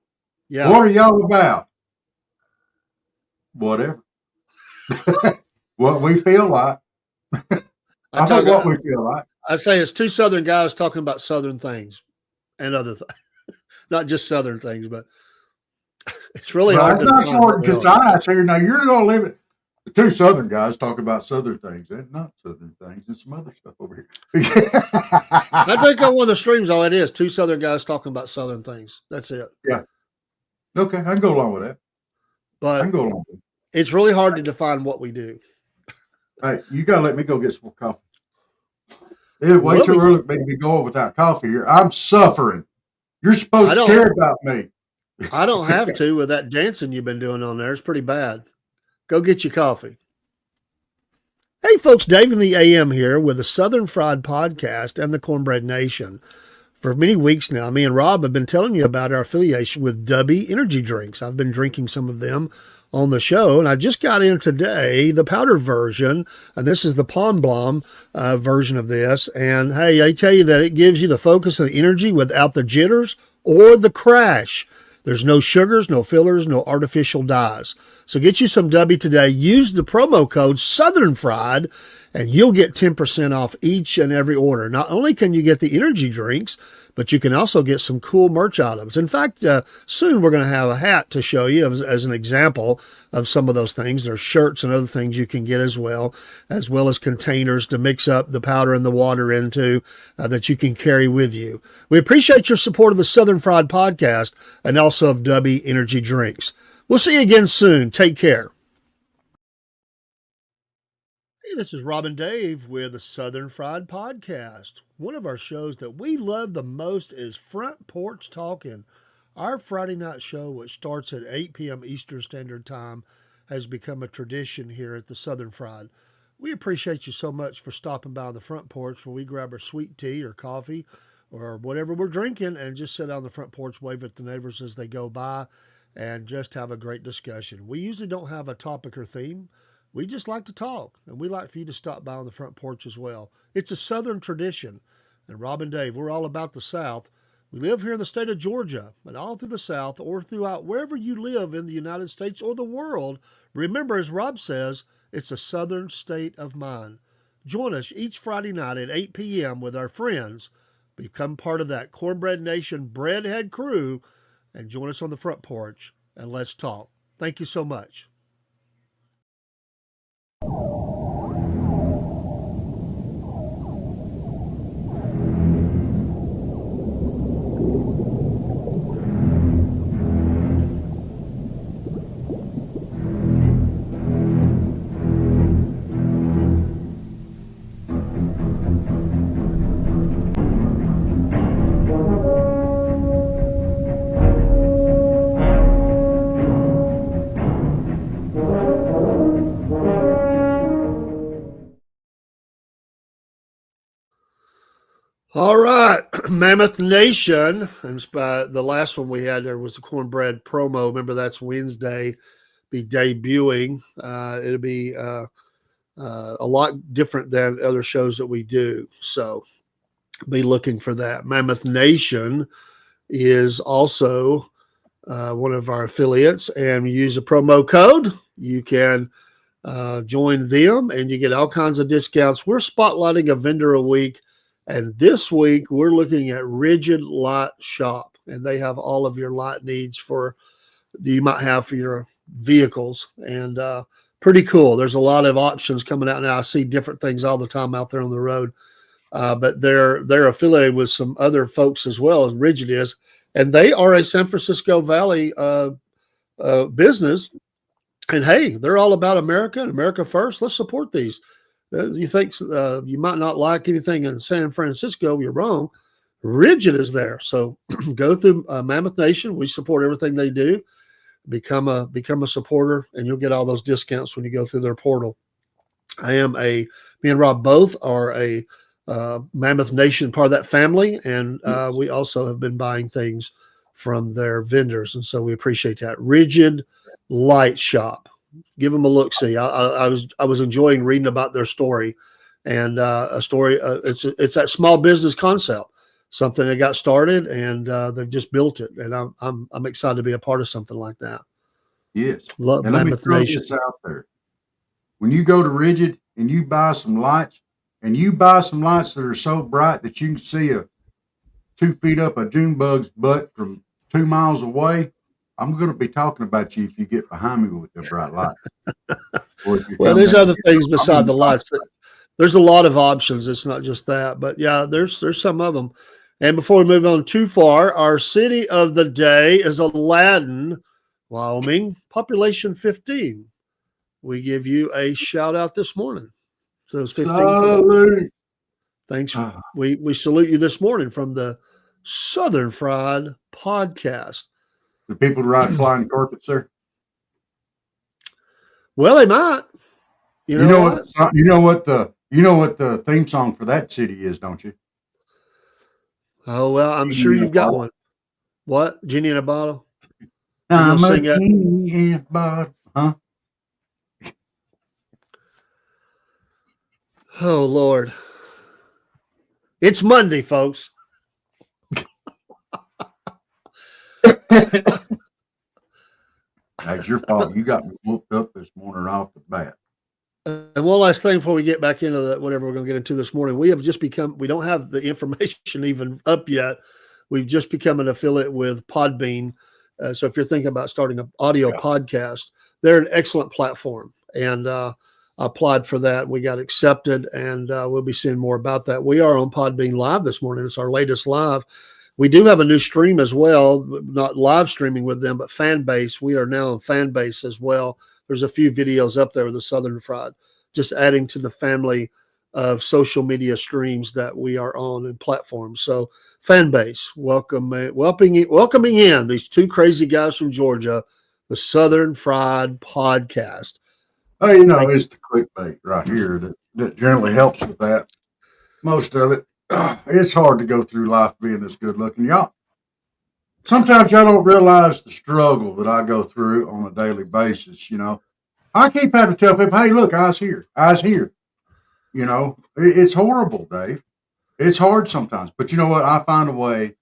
Yeah. What are y'all about? Whatever. What we feel like. I think what we feel like. I say it's two Southern guys talking about Southern things and other things. Not just Southern things, but it's really hard. It's not short and concise here. Now you're going to live it. The two Southern guys talk about Southern things. It's not Southern things. It's some other stuff over here. I think on one of the streams, all it is, two Southern guys talking about Southern things. That's it. Yeah. Okay, I can go along with that. But I can go along with it. It's really hard to define what we do. Hey, you got to let me go get some more coffee. It's way too early for me to be going without coffee here. I'm suffering. You're supposed to care about me. I don't have to with that dancing you've been doing on there. It's pretty bad. Go get your coffee. Hey, folks, Dave in the AM here with the Southern Fried Podcast and the Cornbread Nation. For many weeks now, me and Rob have been telling you about our affiliation with Dubby Energy Drinks. I've been drinking some of them on the show, and I just got in today the powder version, and this is the Pond Blom version of this. And hey, I tell you that it gives you the focus and the energy without the jitters or the crash. There's no sugars, no fillers, no artificial dyes. So get you some Dubby today. Use the promo code Southern Fried, and you'll get 10% off each and every order. Not only can you get the energy drinks, but you can also get some cool merch items. In fact, soon we're going to have a hat to show you as an example of some of those things. There's shirts and other things you can get as well as containers to mix up the powder and the water into that you can carry with you. We appreciate your support of the Southern Fried Podcast and also of W Energy Drinks. We'll see you again soon. Take care. Hey, this is Robin Dave with the Southern Fried Podcast. One of our shows that we love the most is Front Porch Talking. Our Friday night show, which starts at 8 p.m. Eastern Standard Time, has become a tradition here at the Southern Fried. We appreciate you so much for stopping by on the front porch where we grab our sweet tea or coffee or whatever we're drinking and just sit on the front porch, wave at the neighbors as they go by, and just have a great discussion. We usually don't have a topic or theme. We just like to talk, and we like for you to stop by on the front porch as well. It's a Southern tradition, and Rob and Dave, we're all about the South. We live here in the state of Georgia, and all through the South or throughout wherever you live in the United States or the world, remember, as Rob says, it's a Southern state of mind. Join us each Friday night at 8 p.m. with our friends. Become part of that Cornbread Nation Breadhead crew, and join us on the front porch, and let's talk. Thank you so much. All right, Mammoth Nation. And the last one we had there was the cornbread promo. Remember, that's Wednesday. Be debuting. It'll be a lot different than other shows that we do. So be looking for that. Mammoth Nation is also one of our affiliates, and use a promo code. You can join them, and you get all kinds of discounts. We're spotlighting a vendor a week. And this week, we're looking at Rigid Light Shop, and they have all of your light needs you might have for your vehicles, and pretty cool. There's a lot of options coming out now. I see different things all the time out there on the road, but they're affiliated with some other folks as well as Rigid is, and they are a San Francisco Valley business. And hey, they're all about America and America first. Let's support these. You think you might not like anything in San Francisco, you're wrong. Rigid is there. So go through Mammoth Nation. We support everything they do. Become a supporter, and you'll get all those discounts when you go through their portal. Me and Rob both are a Mammoth Nation part of that family, and we also have been buying things from their vendors, and so we appreciate that. Rigid Light Shop. Give them a look. See, I was enjoying reading about their story, and a story. It's that small business concept, something that got started, and they've just built it. And I'm excited to be a part of something like that. Yes. Love And let me Mammoth throw Nation. this out there. When you go to Rigid and you buy some lights, that are so bright that you can see 2 feet up a June bug's butt from 2 miles away, I'm going to be talking about you if you get behind me with the bright light. Well, there's other things beside the lights. There's a lot of options. It's not just that, but yeah, there's some of them. And before we move on too far, our city of the day is Aladdin, Wyoming, population 15. We give you a shout out this morning. So it's 15. Salute. Thanks. We salute you this morning from the Southern Fried Podcast. Do people ride flying carpets there? Well, they might. You know what? You know what the theme song for that city is, don't you? Oh well, I'm sure you've got one. What? Genie in a bottle? I'm a genie in a bottle. Huh? Oh Lord. It's Monday, folks. That's your fault. You got me whooped up this morning off the bat. And one last thing before we get back into whatever we're going to get into this morning, we don't have the information even up yet. We've just become an affiliate with Podbean. So if you're thinking about starting an audio podcast, they're an excellent platform. And I applied for that. We got accepted, and we'll be seeing more about that. We are on Podbean Live this morning. It's our latest live. We do have a new stream as well, not live streaming with them, but Fanbase. We are now on Fanbase as well. There's a few videos up there with the Southern Fried, just adding to the family of social media streams that we are on and platforms. So Fanbase, welcoming in these two crazy guys from Georgia, the Southern Fried Podcast. Oh, you know, it's the clickbait right here that generally helps with that. Most of it. It's hard to go through life being this good looking. Y'all, sometimes y'all don't realize the struggle that I go through on a daily basis. You know, I keep having to tell people, hey, look, eyes here. You know, it's horrible, Dave. It's hard sometimes. But you know what? I find a way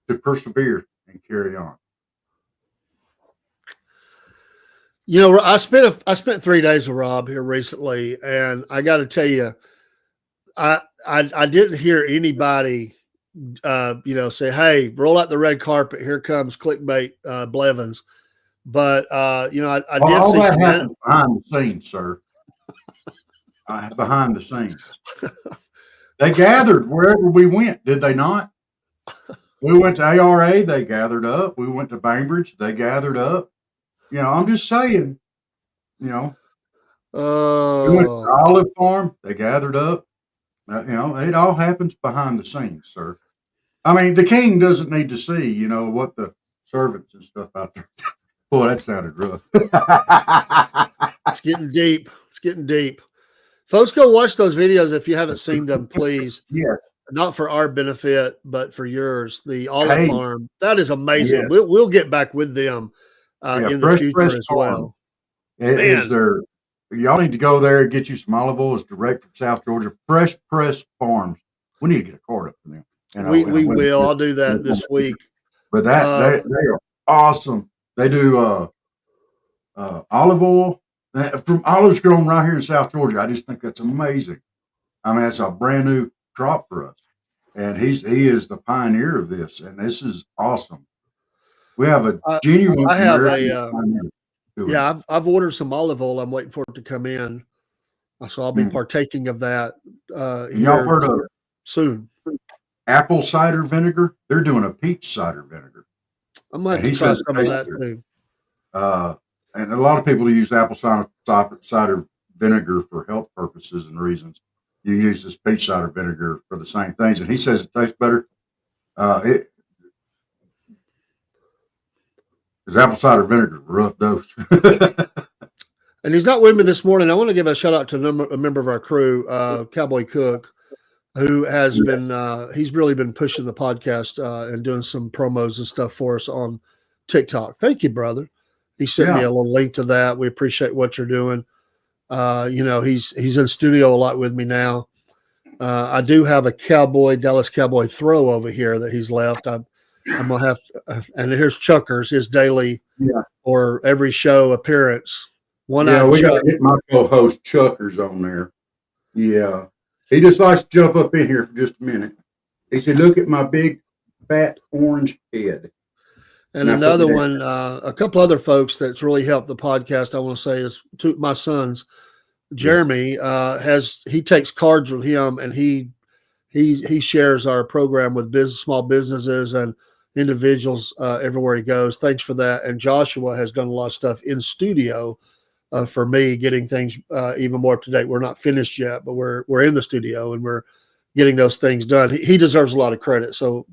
to persevere and carry on. You know, I spent 3 days with Rob here recently, and I got to tell you, I didn't hear anybody, say, "Hey, roll out the red carpet. Here comes clickbait, Blevins." But I did all see that some happened behind the scenes, sir. Behind the scenes, they gathered wherever we went. Did they not? We went to ARA. They gathered up. We went to Bainbridge. They gathered up. You know, I'm just saying. You know, we went to Olive Farm. They gathered up. It all happens behind the scenes, sir. I mean, the king doesn't need to see, what the servants and stuff out there. Boy, that sounded rough. It's getting deep. It's getting deep. Folks, go watch those videos if you haven't seen them, please. Yes. Not for our benefit, but for yours. The Olive Farm. That is amazing. Yes. We'll get back with them in the future as well. Is there? Y'all need to go there and get you some olive oil. It's direct from South Georgia. Fresh Press Farms. We need to get a card up for them. We will. I'll do that this week. But they are awesome. They do olive oil from olives grown right here in South Georgia. I just think that's amazing. I mean, it's a brand new crop for us, and he is the pioneer of this, and this is awesome. We have a genuine. I have I've ordered some olive oil. I'm waiting for it to come in, so I'll be partaking of that. Y'all heard of soon? Apple cider vinegar. They're doing a peach cider vinegar. I might have to try some of that too. And a lot of people use apple cider vinegar for health purposes and reasons. You use this peach cider vinegar for the same things, and he says it tastes better. Because apple cider vinegar is a rough dose. And he's not with me this morning. I want to give a shout out to a member of our crew, Cowboy Cook, who has been he's really been pushing the podcast and doing some promos and stuff for us on TikTok. Thank you, brother. He sent me a little link to that. We appreciate what you're doing. He's in studio a lot with me now. I do have a Dallas Cowboy throw over here that he's left. I'm gonna have to, and here's Chuckers, his daily or every show appearance. We gotta get my co-host Chuckers on there. Yeah. He just likes to jump up in here for just a minute. He said, "Look at my big, fat orange head." And another one, a couple other folks that's really helped the podcast, I want to say, is two my sons. Jeremy he takes cards with him, and he shares our program with small businesses and individuals everywhere he goes. Thanks for that. And Joshua has done a lot of stuff in studio for me, getting things even more up to date. We're not finished yet, but we're in the studio and we're getting those things done. He deserves a lot of credit. So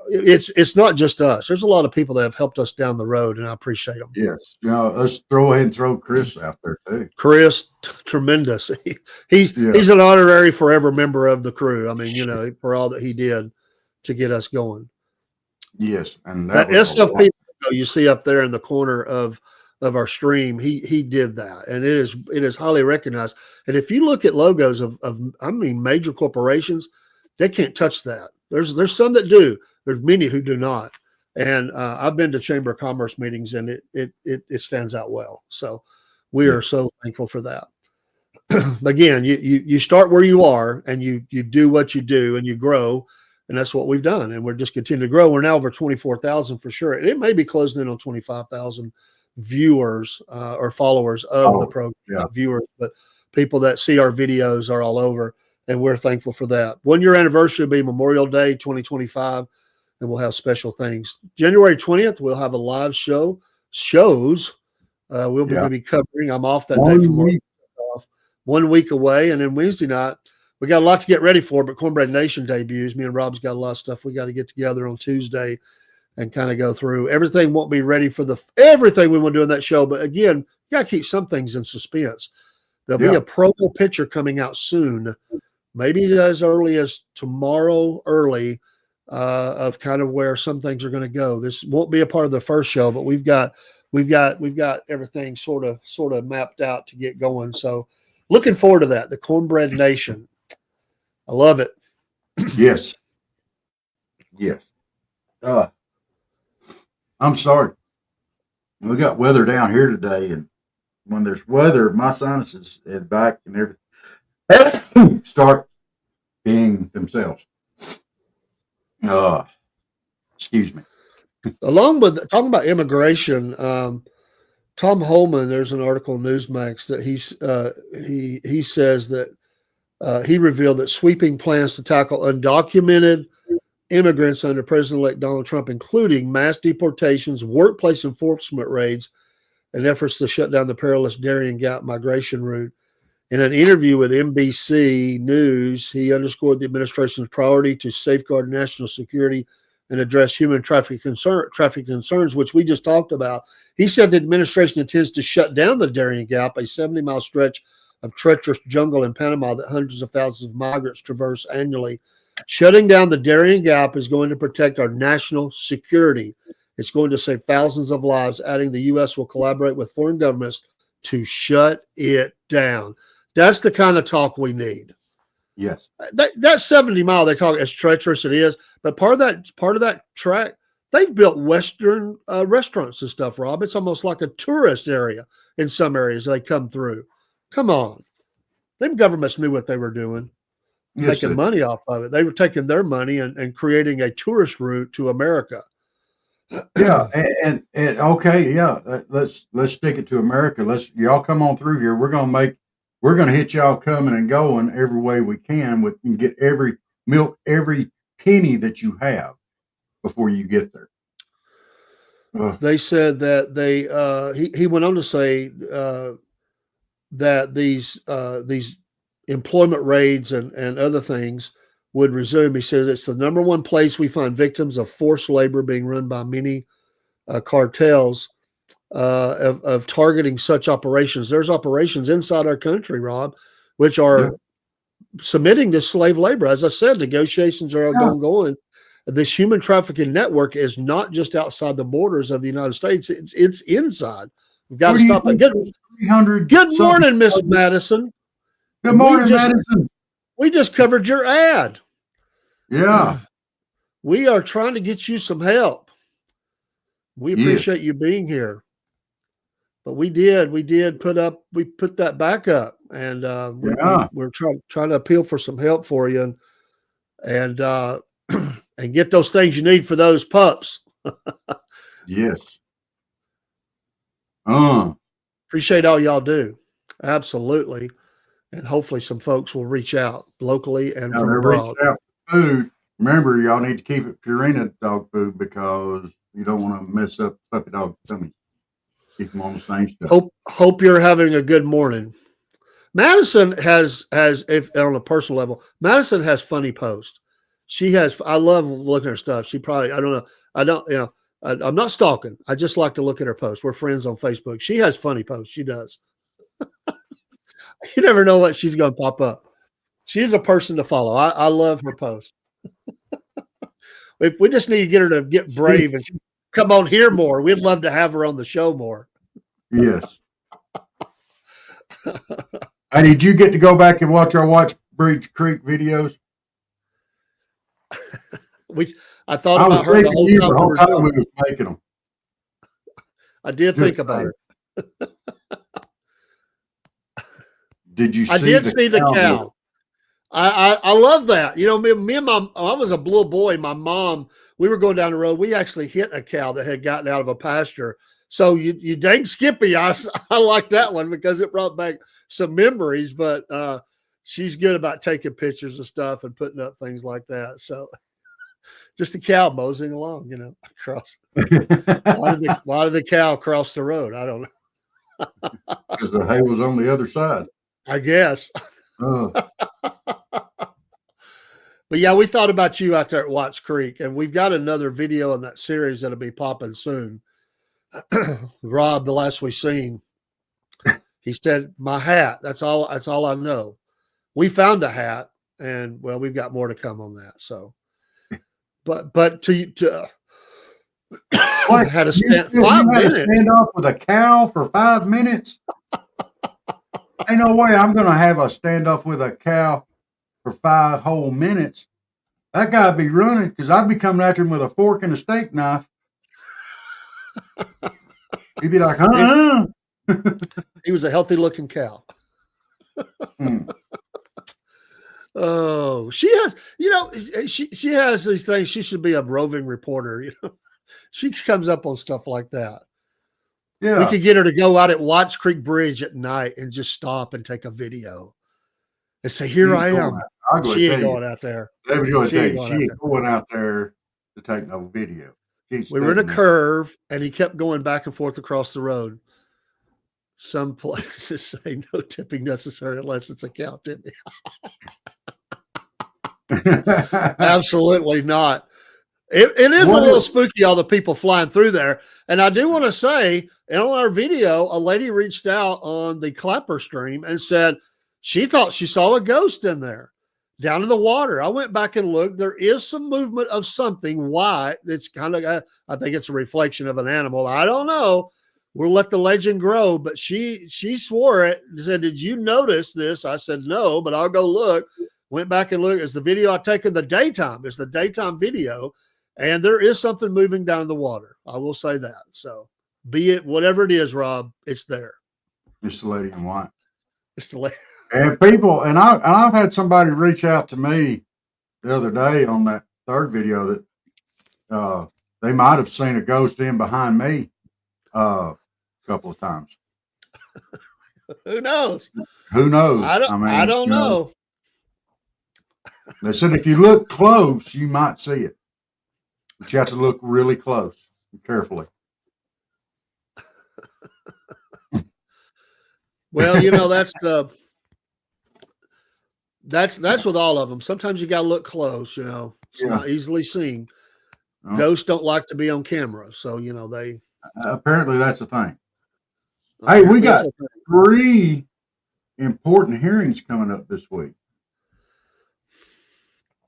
it's not just us. There's a lot of people that have helped us down the road, and I appreciate them. Yes. Let's throw ahead and throw Chris out there too. Chris, tremendous. He's an honorary forever member of the crew. I mean, for all that he did to get us going. Yes. And that SFP you see up there in the corner of our stream, he did that, and it is highly recognized. And if you look at logos of major corporations, they can't touch that. There's some that do. There's many who do not. And I've been to Chamber of Commerce meetings, and it stands out well. So we are so thankful for that. again, you start where you are and you do what you do and you grow. And that's what we've done. And we're just continuing to grow. We're now over 24,000 for sure. And it may be closing in on 25,000 viewers or followers of the program, not viewers, but people that see our videos are all over. And we're thankful for that. 1 year anniversary will be Memorial Day 2025. And we'll have special things. January 20th, we'll have a live shows. We'll be going to be covering. I'm off that day from work. 1 week away. And then Wednesday night, we got a lot to get ready for, but Cornbread Nation debuts. Me and Rob's got a lot of stuff we got to get together on Tuesday and kind of go through. Everything won't be ready for everything we want to do in that show. But again, you got to keep some things in suspense. There'll be a promo picture coming out soon, maybe as early as tomorrow early, of kind of where some things are going to go. This won't be a part of the first show, but we've got everything sort of mapped out to get going. So looking forward to that. The Cornbread Nation. I love it. Yes. I'm sorry. We got weather down here today, and when there's weather, my sinuses and back and everything start being themselves. Excuse me. Along with talking about immigration, Tom Holman, there's an article in Newsmax that he says that he revealed that sweeping plans to tackle undocumented immigrants under President-elect Donald Trump, including mass deportations, workplace enforcement raids, and efforts to shut down the perilous Darien Gap migration route. In an interview with NBC News, he underscored the administration's priority to safeguard national security and address human traffic concerns, which we just talked about. He said the administration intends to shut down the Darien Gap, a 70-mile stretch of treacherous jungle in Panama that hundreds of thousands of migrants traverse annually. Shutting down the Darien Gap is going to protect our national security. It's going to save thousands of lives, adding the U.S. will collaborate with foreign governments to shut it down. That's the kind of talk we need. Yes. That 70 mile they talk as treacherous it is, but part of that track, they've built Western restaurants and stuff, Rob. It's almost like a tourist area in some areas they come through. Come on. Them governments knew what they were doing, making money off of it. They were taking their money and creating a tourist route to America. Yeah, and okay, yeah. Let's stick it to America. Y'all come on through here. We're gonna hit y'all coming and going every way we can and get every penny that you have before you get there. They said that he went on to say that these employment raids and other things would resume. He says it's the number one place we find victims of forced labor being run by many cartels of targeting such operations. There's operations inside our country, Rob, which are submitting to slave labor. As I said, negotiations are going. This human trafficking network is not just outside the borders of the United States. It's inside. We've got to stop it. Good morning, Miss Madison. Good morning, Madison. We just covered your ad. Yeah. We are trying to get you some help. We appreciate you being here. But we put that back up, and we're trying to appeal for some help for you and and get those things you need for those pups. Yes. Appreciate all y'all do. Absolutely. And hopefully some folks will reach out locally and from abroad. Food. Remember, y'all need to keep it Purina dog food because you don't want to mess up puppy dog tummy. Keep them on the same stuff. Hope you're having a good morning. Madison has if on a personal level, Madison has funny posts. I love looking at her stuff. I'm not stalking. I just like to look at her posts. We're friends on Facebook. She has funny posts. She does. You never know what she's going to pop up. She's a person to follow. I love her posts. We just need to get her to get brave and come on here more. We'd love to have her on the show more. Yes. Hey, did you get to go back and watch our Watch Bridge Creek videos? I thought about her the whole time we was making them. I did think about it. Did you see I did the see the cow. I love that. You know, me and I was a little boy. My mom, we were going down the road. We actually hit a cow that had gotten out of a pasture. So you dang Skippy. I like that one because it brought back some memories, but she's good about taking pictures of stuff and putting up things like that. So just a cow moseying along, you know, across. Why did the cow cross the road? I don't know. Because the hay was on the other side. I guess. Oh. But yeah, we thought about you out there at Watts Creek, and we've got another video in that series that'll be popping soon. Rob, the last we seen, he said, "My hat. That's all I know." We found a hat, and well, we've got more to come on that. So, but to What? had a You stand, had 5 a minutes. standoff with a cow for 5 minutes? Ain't no way I'm going to have a standoff with a cow for 5 whole minutes. That guy'd be running because I'd be coming after him with a fork and a steak knife. He'd be like, He was a healthy looking cow. Hmm. Oh, she has, you know, she has these things. She should be a roving reporter. You know, she comes up on stuff like that. Yeah. We could get her to go out at Watts Creek Bridge at night and just stop and take a video and say, "Here I am." She ain't going out there. David, you She ain't she ain't going out there to take no video. We were in a curve, and he kept going back and forth across the road. Some places say no tipping necessary unless it's a cow tipping. Absolutely not. It is a little spooky, all the people flying through there. And I do want to say, and on our video, a lady reached out on the Clapper stream and said she thought she saw a ghost in there down in the water. I went back and looked. There is some movement of something white. It's kind of, I think it's a reflection of an animal. I don't know. We'll let the legend grow. But she swore it. Said, "Did you notice this?" I said, "No, but I'll go look." Went back and looked. It's the video I take in the daytime. It's the daytime video. And there is something moving down in the water. I will say that. So be it whatever it is, Rob, it's there. It's the lady in white. It's the lady. And people, and I've had somebody reach out to me the other day on that third video that they might have seen a ghost in behind me a couple of times. Who knows? Who knows? I don't know. They said if you look close, you might see it. But you have to look really close and carefully. Well, you know, that's with all of them. Sometimes you got to look close, you know. It's not easily seen. Ghosts don't like to be on camera. So, you know, they apparently that's a thing. Hey, we got 3 important hearings coming up this week.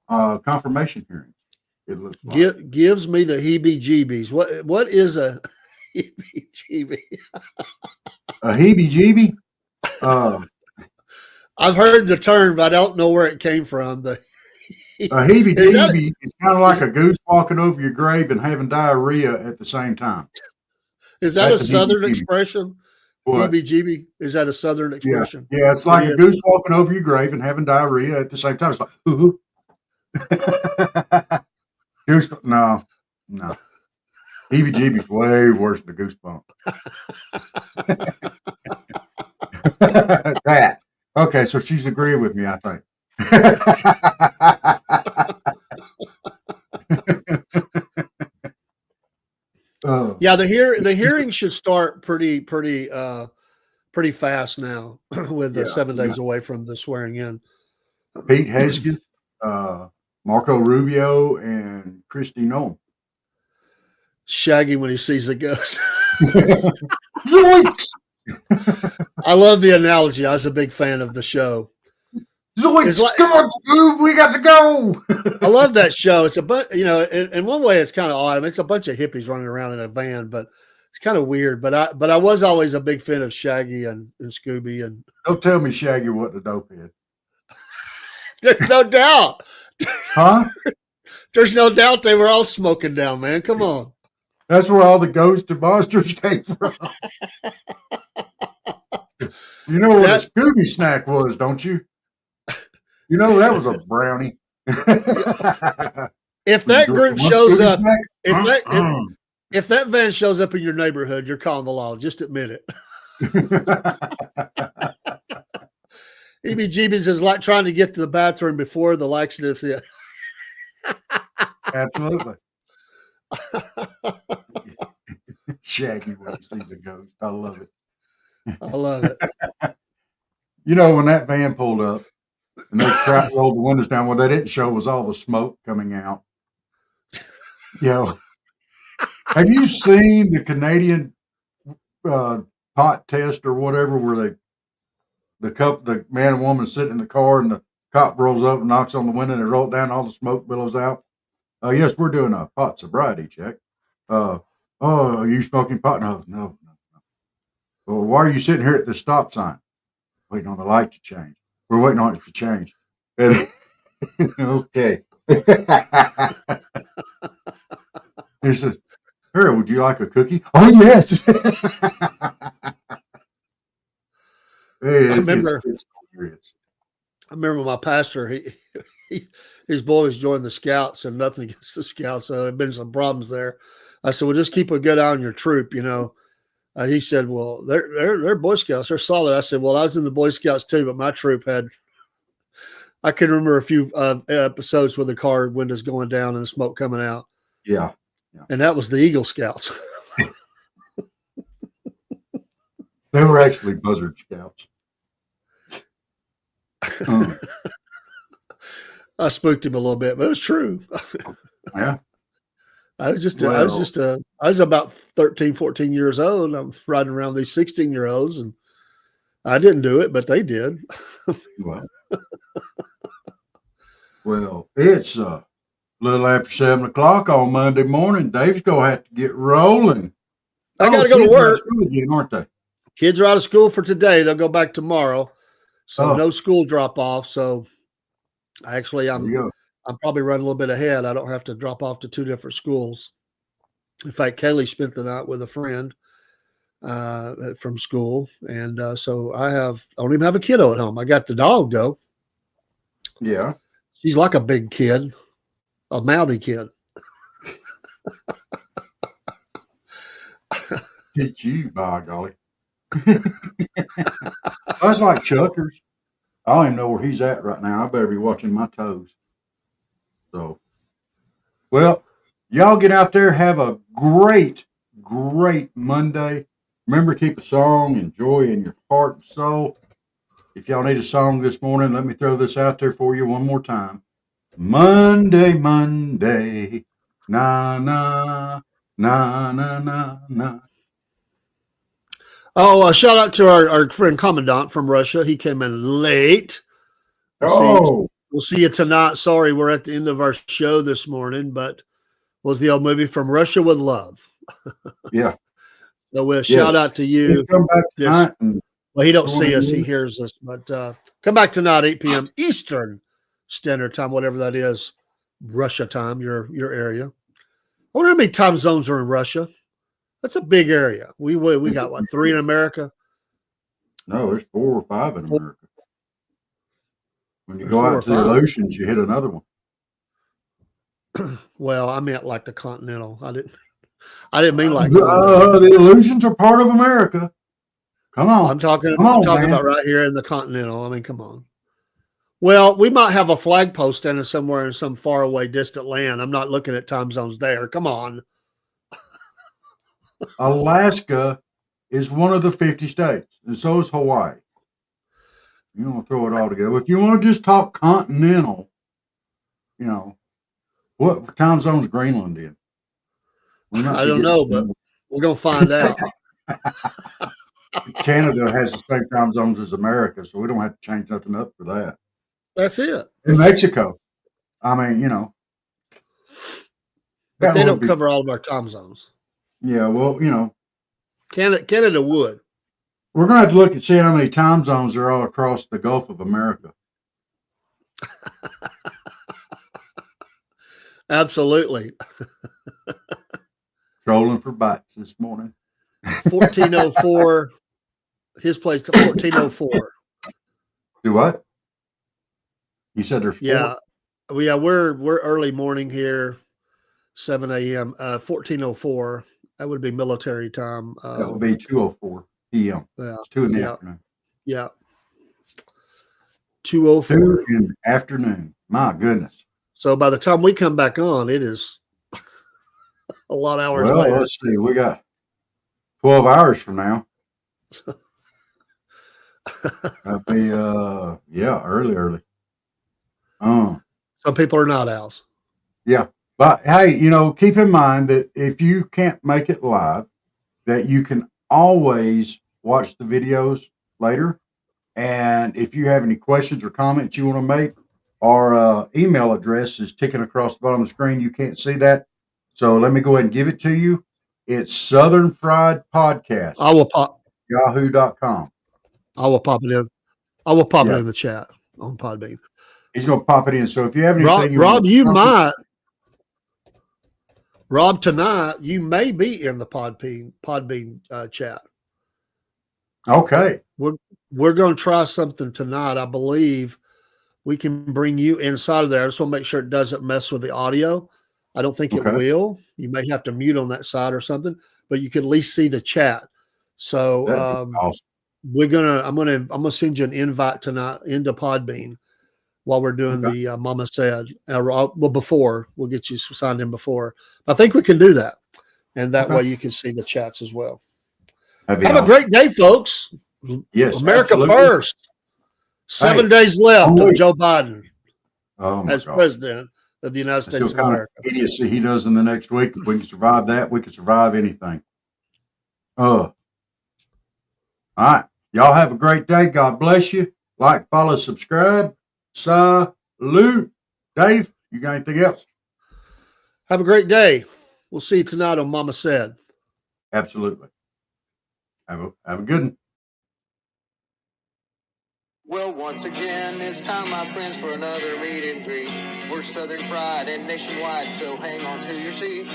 Confirmation hearings. It looks like. Gives me the heebie-jeebies. What is a heebie-jeebie? A heebie-jeebie? I've heard the term, but I don't know where it came from. A heebie-jeebie is kind of like a goose walking over your grave and having diarrhea at the same time. Is that a Southern expression? Heebie-jeebie? Is that a Southern expression? Yeah, it's like a goose walking over your grave and having diarrhea at the same time. It's like, ooh. No. Heebie-jeebie's way worse than a goosebump. That. Okay, so she's agreeing with me, I think. Yeah, the hearing should start pretty fast now, with 7 days away from the swearing in. Pete Hesketh, Marco Rubio, and Christy Nolan. Shaggy when he sees a ghost. Zoinks! I love the analogy. I was a big fan of the show. Zoinks! Come on, dude, we got to go. I love that show. It's in one way it's kind of odd. I mean, it's a bunch of hippies running around in a van, but it's kind of weird. But I was always a big fan of Shaggy and Scooby. And don't tell me Shaggy wasn't a dopehead. There's no doubt. Huh? There's no doubt they were all smoking down, man. Come on. That's where all the ghosts and monsters came from. You know what a Scooby snack was, don't you? You know that was a brownie. If that group shows up, if snack? that van shows up in your neighborhood, you're calling the law. Just admit it. EBGBs is like trying to get to the bathroom before the laxative hit. Absolutely. Shaggy when he sees a ghost. I love it. I love it. You know, when that van pulled up and they tried to roll the windows down, what they didn't show was all the smoke coming out. You know, have you seen the Canadian pot test or whatever, where the man and woman sitting in the car and the cop rolls up and knocks on the window and they roll it down, all the smoke billows out? Yes, we're doing a pot sobriety check. Oh, are you smoking pot? No. Well, why are you sitting here at the stop sign? Waiting on the light to change. We're waiting on it to change. Okay. He says, "Here, would you like a cookie?" Oh, yes. I remember my pastor, his boys joined the Scouts, and nothing against the Scouts. There have been some problems there. I said, well, just keep a good eye on your troop, you know. He said, well, they're Boy Scouts. They're solid. I said, well, I was in the Boy Scouts too, but my troop I can remember a few episodes with the car windows going down and the smoke coming out. Yeah. And that was the Eagle Scouts. They were actually Buzzard Scouts. I spooked him a little bit, but it was true. Yeah. I was about 13, 14 years old. I'm riding around these 16-year-olds, and I didn't do it, but they did. Well, it's a little after 7 o'clock on Monday morning. Dave's going to have to get rolling. I got to go to work. Again, aren't they? Kids are out of school for today. They'll go back tomorrow. So no school drop off. So actually, I'm probably running a little bit ahead. I don't have to drop off to two different schools. In fact, Kaylee spent the night with a friend from school. And so I don't even have a kiddo at home. I got the dog, though. Yeah. She's like a big kid, a mouthy kid. Get you, by golly. That's like Chuckers. I don't even know where he's at right now. I better be watching my toes. So, well, y'all get out there. Have a great, great Monday. Remember, keep a song and joy in your heart and soul. If y'all need a song this morning, let me throw this out there for you one more time. Monday, Monday, na, na, na, na, na, na. Oh, shout out to our friend Commandant from Russia. He came in late. We'll see you tonight. Sorry, we're at the end of our show this morning, but was the old movie From Russia with Love. Yeah. So we'll shout out to you. He's come back tonight. Well, he don't see us. He hears us. But come back tonight, 8 p.m. Eastern Standard Time, whatever that is, Russia time, your area. I wonder how many time zones are in Russia. That's a big area. We got, what, 3 in America? No, there's 4 or 5 in America. When you go out to the oceans, you hit another one. Well, I meant like the continental. I didn't mean like the illusions are part of America. Come on. I'm talking about right here in the continental. I mean, come on. Well, we might have a flagpost standing somewhere in some faraway distant land. I'm not looking at time zones there. Come on. Alaska is one of the 50 states, and so is Hawaii. You don't want to throw it all together. If you want to just talk continental, you know, what time zone is Greenland in? I don't know, but we're going to find out. Canada has the same time zones as America, so we don't have to change nothing up for that. That's it. In Mexico, I mean, you know. But they don't cover all of our time zones. Yeah, well, you know. Canada would. We're going to have to look and see how many time zones are all across the Gulf of America. Absolutely. Trolling for bites this morning. 1404 His place to 1404. Do what? You said there's 4? Yeah. We're early morning here, 7 a.m. 1404. That would be military time. That would be 2:04 p.m. Yeah. It's 2 in the Yeah. afternoon. Yeah. 2 204. in the afternoon. My goodness. So by the time we come back on, it is a lot of hours Well, later. let's see. We got 12 hours from now. That'd be early. Some people are not owls. Yeah. But hey, keep in mind that if you can't make it live, that you can always watch the videos later. And if you have any questions or comments you want to make, our email address is ticking across the bottom of the screen. You can't see that. So let me go ahead and give it to you. It's Southern Fried Podcast, I will pop yahoo.com. I will pop it in. I will pop it Yeah. in the chat on Podbean. He's going to pop it in. So if you have anything, Rob, tonight you may be in the Podbean chat. Okay. We're going to try something tonight. I believe we can bring you inside of there. I just want to make sure it doesn't mess with the audio. I don't think it will. You may have to mute on that side or something, but you can at least see the chat. So Awesome. I'm gonna send you an invite tonight into Podbean while we're doing the Mama Said. Before we'll get you signed in before. I think we can do that, and that way you can see the chats as well. Have a great day, folks. Yes, America absolutely. first. 7 days left of Joe Biden as president of the United States of America. Idiocy he does in the next week. If we can survive that, we can survive anything. All right. Y'all have a great day. God bless you. Like, follow, subscribe. Salute. Dave, you got anything else? Have a great day. We'll see you tonight on Mama Said. Absolutely. Have a good one. Well, once again, it's time, my friends, for another meet and greet. We're Southern Fried and nationwide, so hang on to your seat.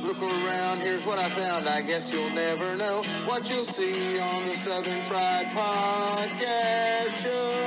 Look around, here's what I found. I guess you'll never know what you'll see on the Southern Fried Podcast Show.